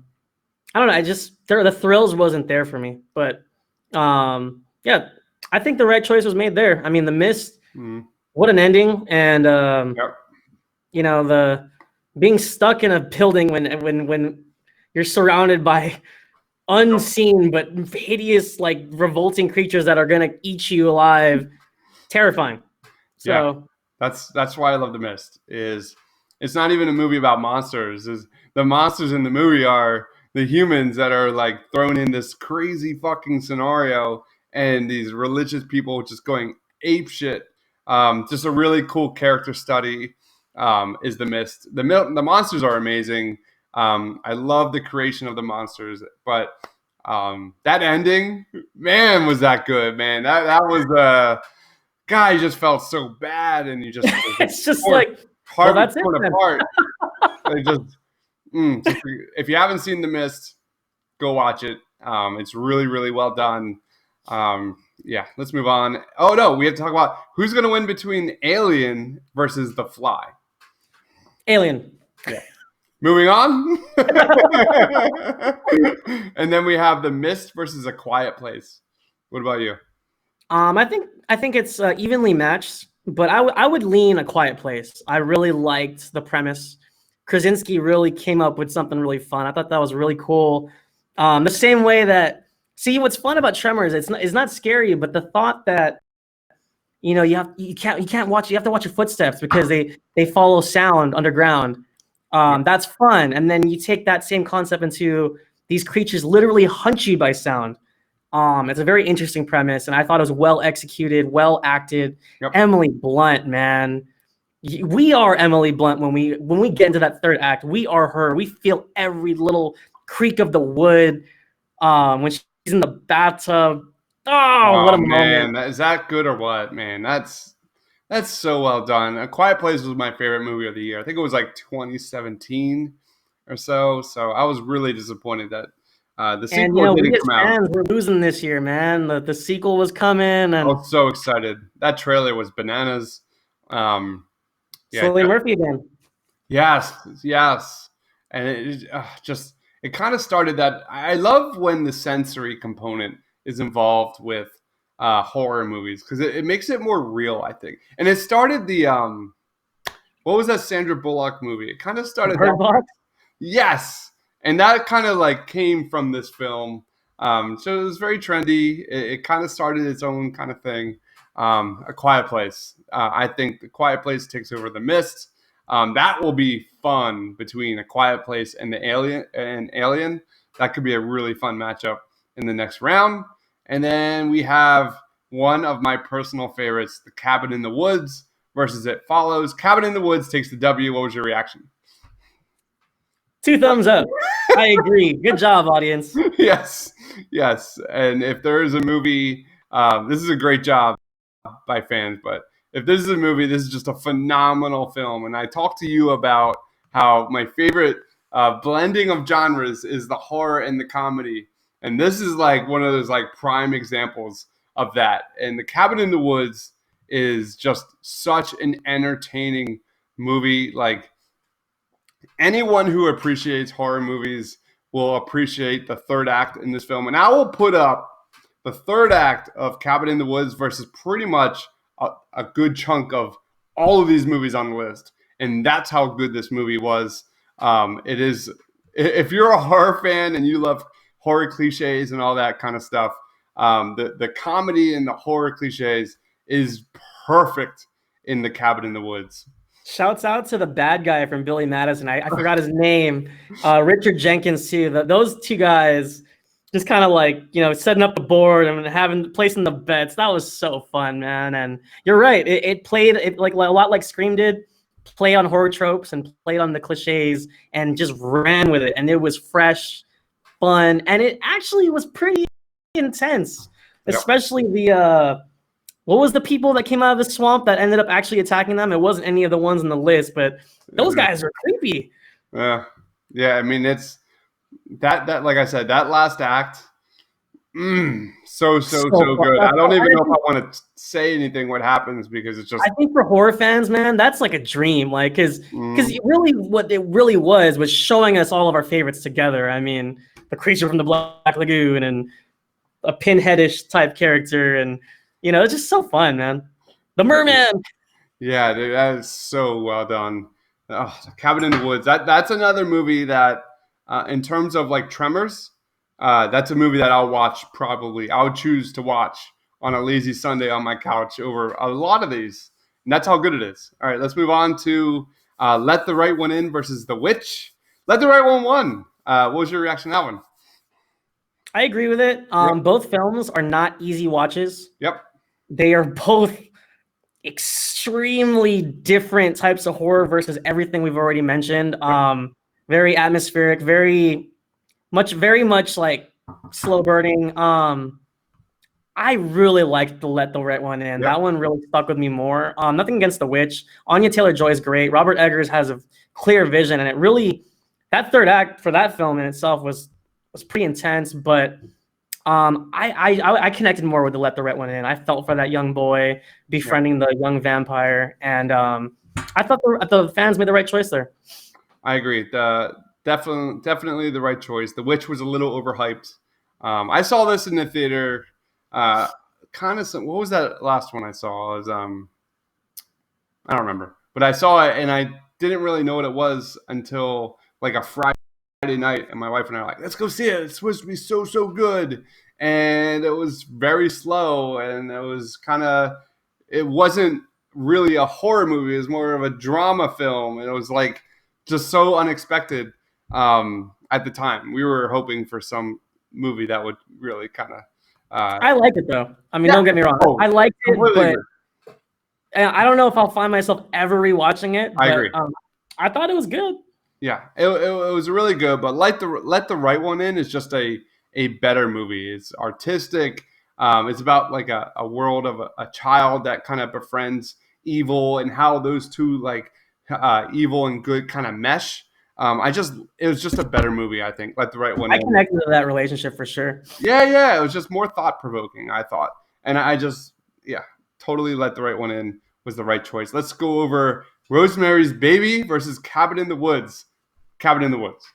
Speaker 2: don't know. The thrills wasn't there for me, but yeah, I think the right choice was made there. I mean, The Mist. What an ending, and the being stuck in a building when you're surrounded by unseen but hideous, like revolting creatures that are gonna eat you alive, terrifying. So
Speaker 1: that's why I love The Mist. It's not even a movie about monsters. The monsters in the movie are the humans that are like thrown in this crazy fucking scenario, and these religious people just going ape shit. Just a really cool character study is The Mist. The monsters are amazing. I love the creation of the monsters, but that ending, man, was that good, man. That was guy just felt so bad, and you just
Speaker 2: it's just like that's torn apart.
Speaker 1: If you haven't seen The Mist, go watch it. It's really, really well done. Yeah, let's move on. Oh no, we have to talk about who's going to win between Alien versus The Fly.
Speaker 2: Alien.
Speaker 1: Yeah. Moving on. And then we have The Mist versus A Quiet Place. What about you?
Speaker 2: I think it's evenly matched, but I would lean A Quiet Place. I really liked the premise. Krasinski really came up with something really fun. I thought that was really cool. The same way that. See, what's fun about Tremors, it's not scary, but the thought that you have to watch your footsteps because they follow sound underground. That's fun. And then you take that same concept into these creatures literally hunt you by sound. It's a very interesting premise, and I thought it was well executed, well acted.
Speaker 1: Yep.
Speaker 2: Emily Blunt, man, we are Emily Blunt when we get into that third act. We are her. We feel every little creak of the wood. When she's in the bathtub. Oh, what a
Speaker 1: man,
Speaker 2: moment!
Speaker 1: is that good or what, man? That's so well done. A Quiet Place was my favorite movie of the year. I think it was like 2017 or so. So I was really disappointed that the sequel
Speaker 2: We
Speaker 1: didn't
Speaker 2: as
Speaker 1: come out.
Speaker 2: fans were losing this year, man. The sequel was coming, and
Speaker 1: I was so excited. That trailer was bananas. Yeah,
Speaker 2: Cillian Murphy again.
Speaker 1: yes, and it kind of started that. I love when the sensory component is involved with horror movies because it makes it more real, I think. And it started the what was that Sandra Bullock movie? It kind of started
Speaker 2: Bird Box?
Speaker 1: Yes, and that kind of like came from this film. So it was very trendy. It kind of started its own kind of thing. A Quiet Place. I think The Quiet Place takes over The Mist. That will be fun between A Quiet Place and Alien. That could be a really fun matchup in the next round. And then we have one of my personal favorites, The Cabin in the Woods versus It Follows. Cabin in the Woods takes the W. What was your reaction?
Speaker 2: 2 thumbs up. I agree. Good job, audience.
Speaker 1: Yes. And if there is a movie, this is a great job by fans, but if this is a movie, this is just a phenomenal film. And I talked to you about how my favorite blending of genres is the horror and the comedy. And this is like one of those like prime examples of that. And The Cabin in the Woods is just such an entertaining movie. Like anyone who appreciates horror movies will appreciate the third act in this film. And I will put up the third act of Cabin in the Woods versus pretty much a good chunk of all of these movies on the list. And that's how good this movie was. It is, if you're a horror fan and you love horror cliches and all that kind of stuff, the comedy and the horror cliches is perfect in The Cabin in the Woods.
Speaker 2: Shouts out to the bad guy from Billy Madison. I forgot his name. Richard Jenkins too. Those 2 guys just kind of like, setting up the board and placing the bets. That was so fun, man. And you're right. It played like a lot like Scream did. Play on horror tropes and played on the cliches and just ran with it. And it was fresh, fun, and it actually was pretty intense. Yep. Especially the what was the people that came out of the swamp that ended up actually attacking them? It wasn't any of the ones on the list, but those guys are creepy.
Speaker 1: Yeah. I mean, it's that like I said, that last act, so good. I don't even know if I want to say anything what happens because it's just.
Speaker 2: I think for horror fans, man, that's like a dream. Like, because really, what it really was showing us all of our favorites together. I mean, the creature from the Black Lagoon and a pinheadish type character, and it's just so fun, man. The Merman.
Speaker 1: Yeah, dude, that is so well done. Oh, Cabin in the Woods. That's another movie that, in terms of like Tremors, that's a movie that I'll watch probably. I would choose to watch on a lazy Sunday on my couch over a lot of these. And that's how good it is. All right, let's move on to Let the Right One In versus The Witch. Let the Right One won. What was your reaction to that one?
Speaker 2: I agree with it. Both films are not easy watches.
Speaker 1: Yep.
Speaker 2: They are both extremely different types of horror versus everything we've already mentioned. Very atmospheric, very much like slow burning. I really liked the Let the Right One In. Yep. That one really stuck with me more. Nothing against The Witch. Anya Taylor-Joy is great. Robert Eggers has a clear vision, and it really, that third act for that film in itself was pretty intense, but I connected more with the Let the Right One In. I felt for that young boy befriending the young vampire, and I thought the fans made the right choice there.
Speaker 1: I agree. Definitely the right choice. The Witch was a little overhyped. I saw this in the theater. What was that last one I saw? It was I don't remember, but I saw it and I didn't really know what it was until like a Friday night, and my wife and I were like, let's go see it. It's supposed to be so good. And it was very slow, and it wasn't really a horror movie. It was more of a drama film. And it was like just so unexpected at the time. We were hoping for some movie that would really kind of.
Speaker 2: I like it though. I mean,
Speaker 1: Yeah.
Speaker 2: don't get me wrong.
Speaker 1: Oh,
Speaker 2: I liked it,
Speaker 1: completely
Speaker 2: but
Speaker 1: agree.
Speaker 2: I don't know if I'll find myself ever rewatching it.
Speaker 1: I
Speaker 2: but,
Speaker 1: agree.
Speaker 2: I thought it was good.
Speaker 1: Yeah, it was really good, but Let the Right One In is just a better movie. It's artistic. It's about like a world of a child that kind of befriends evil and how those two like evil and good kind of mesh. It was just a better movie, I think. Let the Right One
Speaker 2: I
Speaker 1: In.
Speaker 2: connected to that relationship for sure.
Speaker 1: Yeah, it was just more thought provoking, I thought, and totally Let the Right One In was the right choice. Let's go over Rosemary's Baby versus Cabin in the Woods. Cabin in the Woods.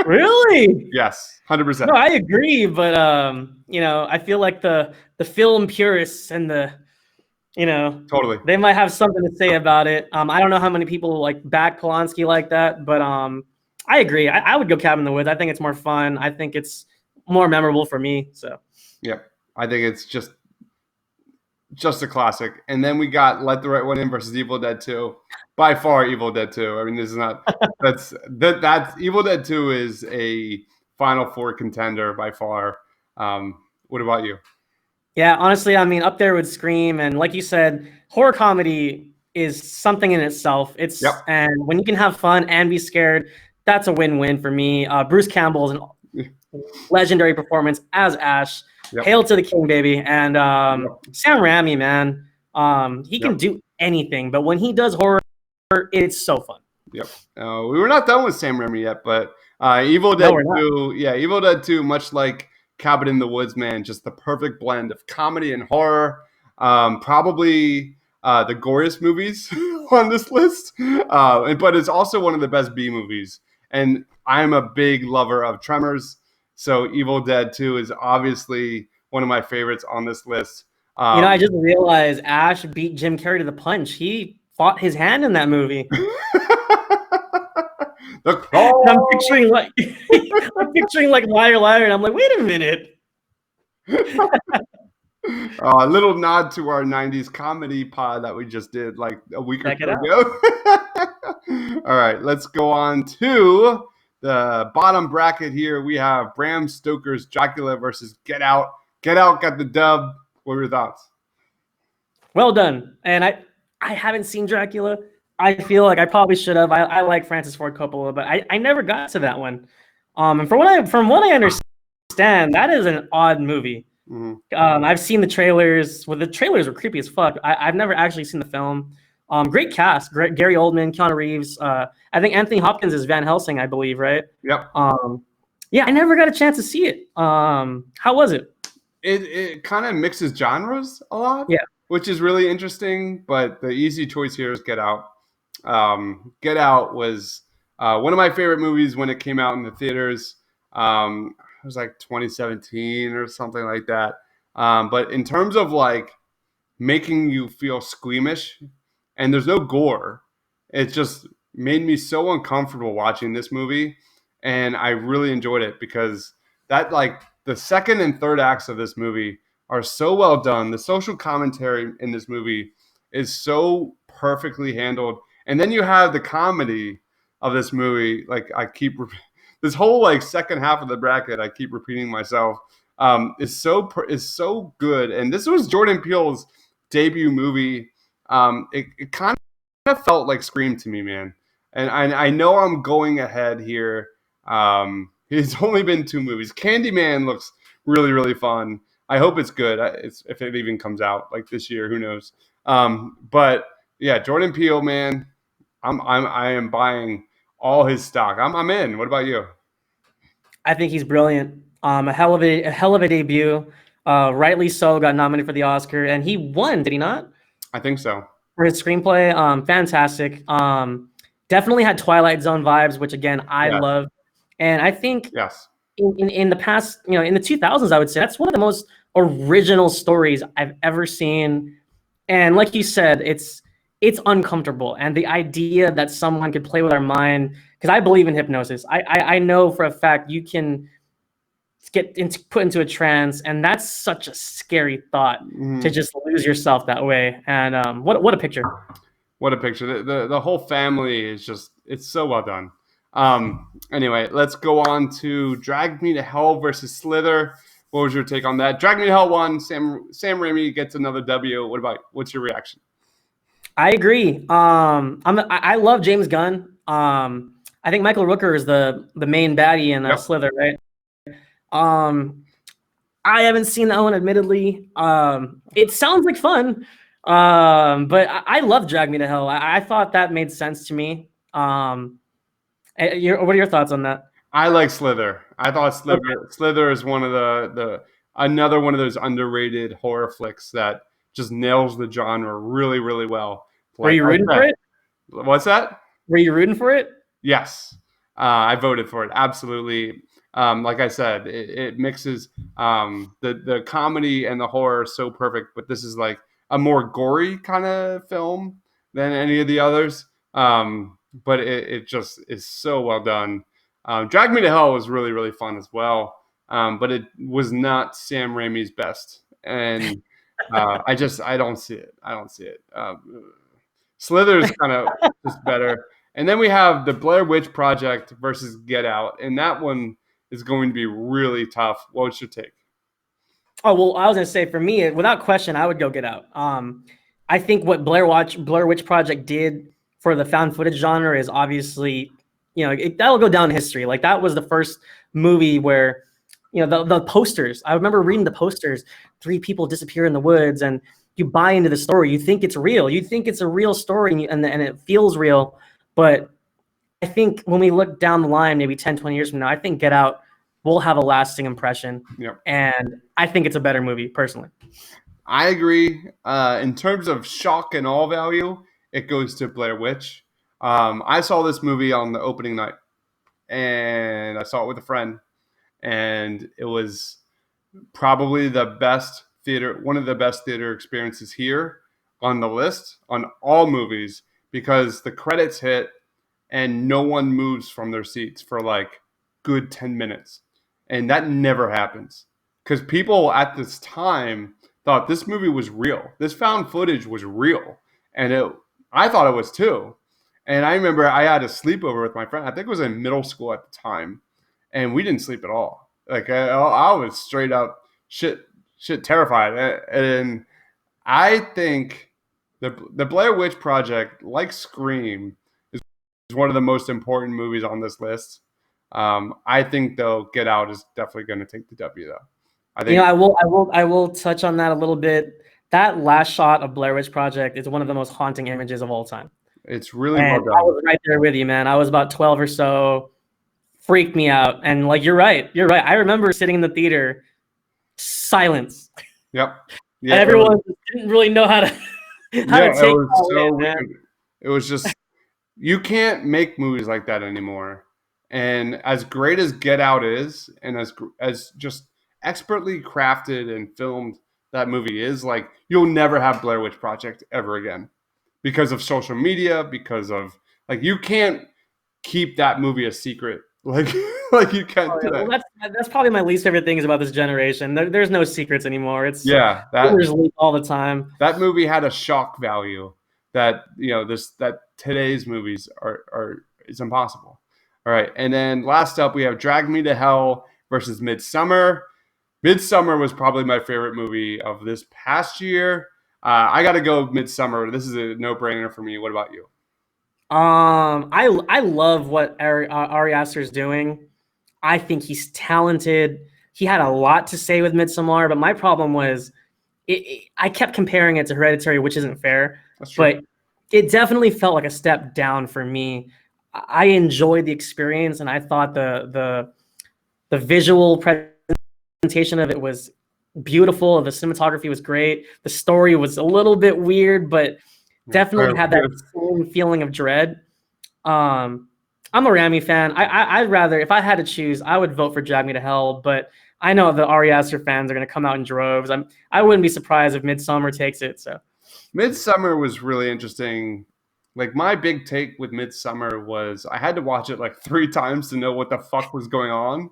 Speaker 2: Really?
Speaker 1: Yes, 100%.
Speaker 2: No, I agree, but I feel like the film purists and the
Speaker 1: Totally.
Speaker 2: they might have something to say about it. I don't know how many people like back Polanski like that, but I agree. I would go Cabin in the Woods. I think it's more fun. I think it's more memorable for me. So
Speaker 1: Yep. I think it's just a classic. And then we got Let the Right One In versus Evil Dead 2. By far, Evil Dead 2. I mean, this is not that's Evil Dead 2 is a Final Four contender by far. What about you?
Speaker 2: yeah, honestly, I mean, up there with Scream, and like you said, horror comedy is something in itself. It's
Speaker 1: Yep.
Speaker 2: And when you can have fun and be scared, that's a win-win for me. Bruce Campbell's an legendary performance as Ash.
Speaker 1: Yep.
Speaker 2: Hail to the king, baby. And Sam Raimi, man, he can
Speaker 1: Yep.
Speaker 2: do anything, but when he does horror, it's so fun.
Speaker 1: Yep. We were not done with Sam Raimi yet, but Evil Dead
Speaker 2: we're not.
Speaker 1: 2, Evil Dead 2, much like Cabin in the Woods, man, just the perfect blend of comedy and horror. Probably the goriest movies on this list, but it's also one of the best B movies. And I'm a big lover of Tremors, so Evil Dead 2 is obviously one of my favorites on this list.
Speaker 2: I just realized Ash beat Jim Carrey to the punch. He fought his hand in that movie.
Speaker 1: The Claw.
Speaker 2: And I'm picturing like Liar Liar, and I'm like, wait a minute.
Speaker 1: A little nod to our 90s comedy pod that we just did like a week or
Speaker 2: Check
Speaker 1: two
Speaker 2: it out.
Speaker 1: ago. All right, let's go on to the bottom bracket here. We have Bram Stoker's Dracula versus Get Out. Get Out got the dub. What were your thoughts?
Speaker 2: Well done. And I haven't seen Dracula. I feel like I probably should have. I like Francis Ford Coppola, but I never got to that one. And from what I understand, that is an odd movie.
Speaker 1: Mm-hmm.
Speaker 2: I've seen the trailers. Well, the trailers were creepy as fuck. I've never actually seen the film. Great cast. Gary Oldman, Keanu Reeves. I think Anthony Hopkins is Van Helsing, I believe, right?
Speaker 1: Yep.
Speaker 2: Yeah, I never got a chance to see it. How was it?
Speaker 1: It kind of mixes genres a lot.
Speaker 2: Yeah.
Speaker 1: Which is really interesting, but the easy choice here is Get Out. Get Out was one of my favorite movies when it came out in the theaters. It was like 2017 or something like that. But in terms of like making you feel squeamish, and there's no gore, it just made me so uncomfortable watching this movie. And I really enjoyed it because that like the second and third acts of this movie are so well done. The social commentary in this movie is so perfectly handled. And then you have the comedy of this movie. Like this whole like second half of the bracket, I keep repeating myself, is so good. And this was Jordan Peele's debut movie. It kind of felt like Scream to me, man. And I know I'm going ahead here. It's only been 2 movies. Candyman looks really, really fun. I hope it's good. If it even comes out like this year, who knows? But yeah, Jordan Peele, man, I am buying all his stock. I'm in. What about you?
Speaker 2: I think he's brilliant. A hell of a debut. Rightly so, got nominated for the Oscar, and he won. Did he not?
Speaker 1: I think so.
Speaker 2: For his screenplay, fantastic. Definitely had Twilight Zone vibes, which again I
Speaker 1: Yes.
Speaker 2: love. And I think
Speaker 1: Yes.
Speaker 2: in the past, in the 2000s, I would say that's one of the most original stories I've ever seen. And like you said, it's uncomfortable. And the idea that someone could play with our mind, because I believe in hypnosis. I know for a fact you can put into a trance, and that's such a scary thought to just lose yourself that way. And what a picture.
Speaker 1: What a picture. The whole family is just, it's so well done. Anyway, let's go on to Drag Me to Hell versus Slither. What was your take on that? Drag Me to Hell won. Sam Raimi gets another W. What's your reaction?
Speaker 2: I agree. I love James Gunn. I think Michael Rooker is the main baddie in Slither, right? I haven't seen that one, admittedly. It sounds like fun, but I love Drag Me to Hell. I thought that made sense to me. What are your thoughts on that?
Speaker 1: I like Slither. I thought Slither is one of the another one of those underrated horror flicks that just nails the genre really, really well.
Speaker 2: Were you rooting for it?
Speaker 1: What's that?
Speaker 2: Were you rooting for it?
Speaker 1: Yes. I voted for it. Absolutely. Like I said, it mixes the comedy and the horror so perfect, but this is like a more gory kind of film than any of the others. But it just is so well done. Drag Me to Hell was really, really fun as well. But it was not Sam Raimi's best. And I don't see it. I don't see it. Slither is kind of just better. And then we have the Blair Witch Project versus Get Out. And that one is going to be really tough. What's your take?
Speaker 2: Oh, well, I was going to say, for me, without question, I would go Get Out. I think what Blair Witch Project did for the found footage genre is obviously, that'll go down in history. Like, that was the first movie where, the posters, I remember reading the posters, 3 people disappear in the woods, and you buy into the story. You think it's real. You think it's a real story, and it feels real. But I think when we look down the line, maybe 10, 20 years from now, I think Get Out will have a lasting impression.
Speaker 1: Yep.
Speaker 2: And I think it's a better movie, personally.
Speaker 1: I agree. In terms of shock and awe value, it goes to Blair Witch. I saw this movie on the opening night, and I saw it with a friend, and it was probably one of the best theater experiences here on the list on all movies, because the credits hit and no one moves from their seats for like good 10 minutes. And that never happens, because people at this time thought this movie was real. This found footage was real. And I thought it was too. And I remember I had a sleepover with my friend. I think it was in middle school at the time. And we didn't sleep at all. Like I was straight up shit terrified. And I think the Blair Witch Project, like Scream, is one of the most important movies on this list. I think though Get Out is definitely going to take the W though. I think
Speaker 2: I will touch on that a little bit. That last shot of Blair Witch Project is one of the most haunting images of all time.
Speaker 1: It's really well done.
Speaker 2: I was right there with you, man. I was about 12 or so. Freaked me out. And like, you're right. I remember sitting in the theater, silence.
Speaker 1: Yep.
Speaker 2: Yeah, and everyone didn't really know how to take
Speaker 1: it. Was so
Speaker 2: weird.
Speaker 1: It was just, you can't make movies like that anymore. And as great as Get Out is, and as just expertly crafted and filmed that movie is, like, you'll never have Blair Witch Project ever again, because of social media, because of, like, you can't keep that movie a secret like you can't do that.
Speaker 2: Well, that's probably my least favorite things about this generation. There's no secrets anymore. It's
Speaker 1: that
Speaker 2: leak all the time.
Speaker 1: That movie had a shock value that that today's movies are it's impossible. All right, and then last up we have Drag Me to Hell versus Midsommar. Midsommar was probably my favorite movie of this past year. I got to go Midsommar. This is a no-brainer for me. What about you?
Speaker 2: I love what Ari Aster is doing. I think he's talented. He had a lot to say with Midsommar, but my problem was I kept comparing it to Hereditary, which isn't fair.
Speaker 1: That's true.
Speaker 2: But it definitely felt like a step down for me. I enjoyed the experience, and I thought the visual presentation of it was beautiful. The cinematography was great. The story was a little bit weird, but definitely had that same feeling of dread. I'm a Raimi fan. I'd rather, if I had to choose, I would vote for Drag Me to Hell, but I know the Ari Aster fans are going to come out in droves. I wouldn't be surprised if Midsommar takes it. So
Speaker 1: Midsommar was really interesting. Like, my big take with Midsommar was I had to watch it like 3 times to know what the fuck was going on.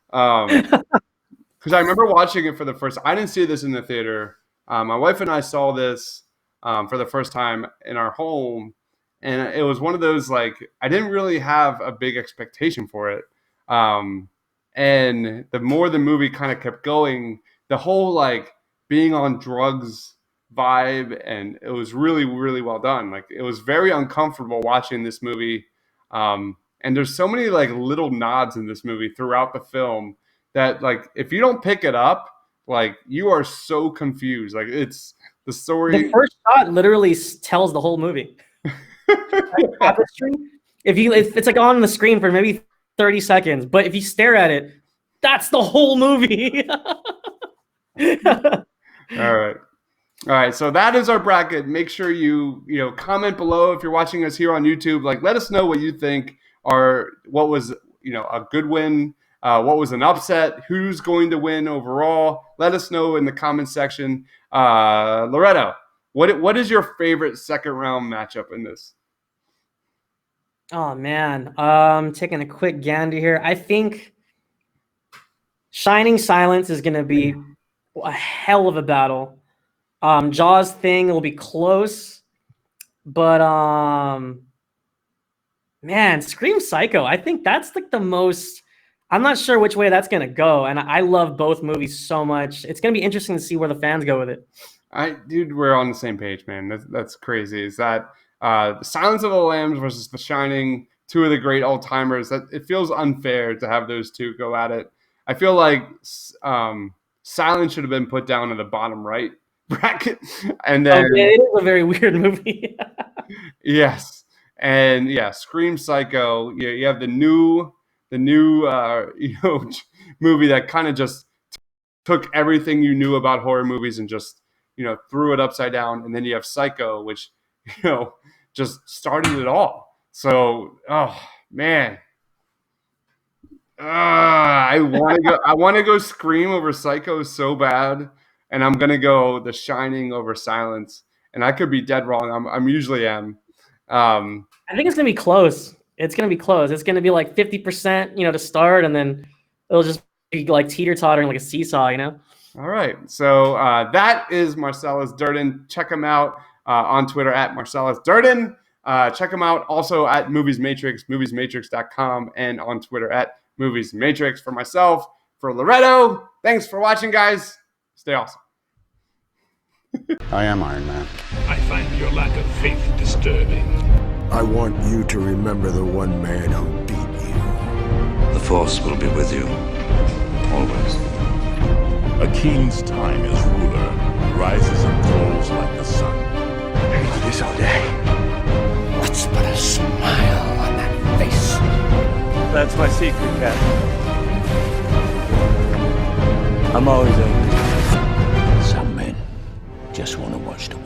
Speaker 1: Because I remember watching it for the first. I didn't see this in the theater. My wife and I saw this for the first time in our home. And it was one of those, like, I didn't really have a big expectation for it. And the more the movie kind of kept going, the whole, like, being on drugs vibe, and it was really, really well done. Like, it was very uncomfortable watching this movie. And there's so many, like, little nods in this movie throughout the film that, like, if you don't pick it up, like, you are so confused. Like, it's the story.
Speaker 2: The first shot literally tells the whole movie. If it's like on the screen for maybe 30 seconds, but if you stare at it, that's the whole movie.
Speaker 1: All right. So that is our bracket. Make sure you comment below if you're watching us here on YouTube. Like, let us know what you think what was a good win, what was an upset, who's going to win overall. Let us know in the comment section. Loretto, what is your favorite second round matchup in this?
Speaker 2: Oh man, taking a quick gander here. I think Shining Silence is going to be a hell of a battle. Jaws thing will be close, but man, Scream Psycho. I think that's like the most. I'm not sure which way that's going to go, and I love both movies so much. It's going to be interesting to see where the fans go with it.
Speaker 1: Dude, we're on the same page, man. That's crazy. Is that The Silence of the Lambs versus The Shining, two of the great old timers? That it feels unfair to have those two go at it. I feel like Silence should have been put down in the bottom right bracket, and then
Speaker 2: it is a very weird movie.
Speaker 1: Yes, and yeah, Scream Psycho. You have the new movie that kind of just took everything you knew about horror movies and just threw it upside down, and then you have Psycho, which just started it all. So, oh man, I want to go Scream over Psycho so bad, and I'm gonna go The Shining over Silence, and I could be dead wrong. I'm usually am.
Speaker 2: I think it's gonna be close. It's gonna be close. It's gonna be like 50%, to start, and then it'll just be like teeter-tottering like a seesaw,
Speaker 1: All right. So that is Marcellus Durden. Check him out on Twitter at Marcellus Durden. Check him out also at Movies Matrix, moviesmatrix.com, and on Twitter at Movies Matrix. For myself, for Loretto, thanks for watching, guys. Stay awesome.
Speaker 3: I am Iron Man.
Speaker 4: I find your lack of faith disturbing.
Speaker 5: I want you to remember the one man who beat you.
Speaker 6: The Force will be with you, always.
Speaker 4: A king's time as ruler rises and falls like the sun.
Speaker 5: I do this all day. What's but a smile on that face?
Speaker 7: That's my secret, Captain. I'm always angry.
Speaker 5: Some men just want to watch the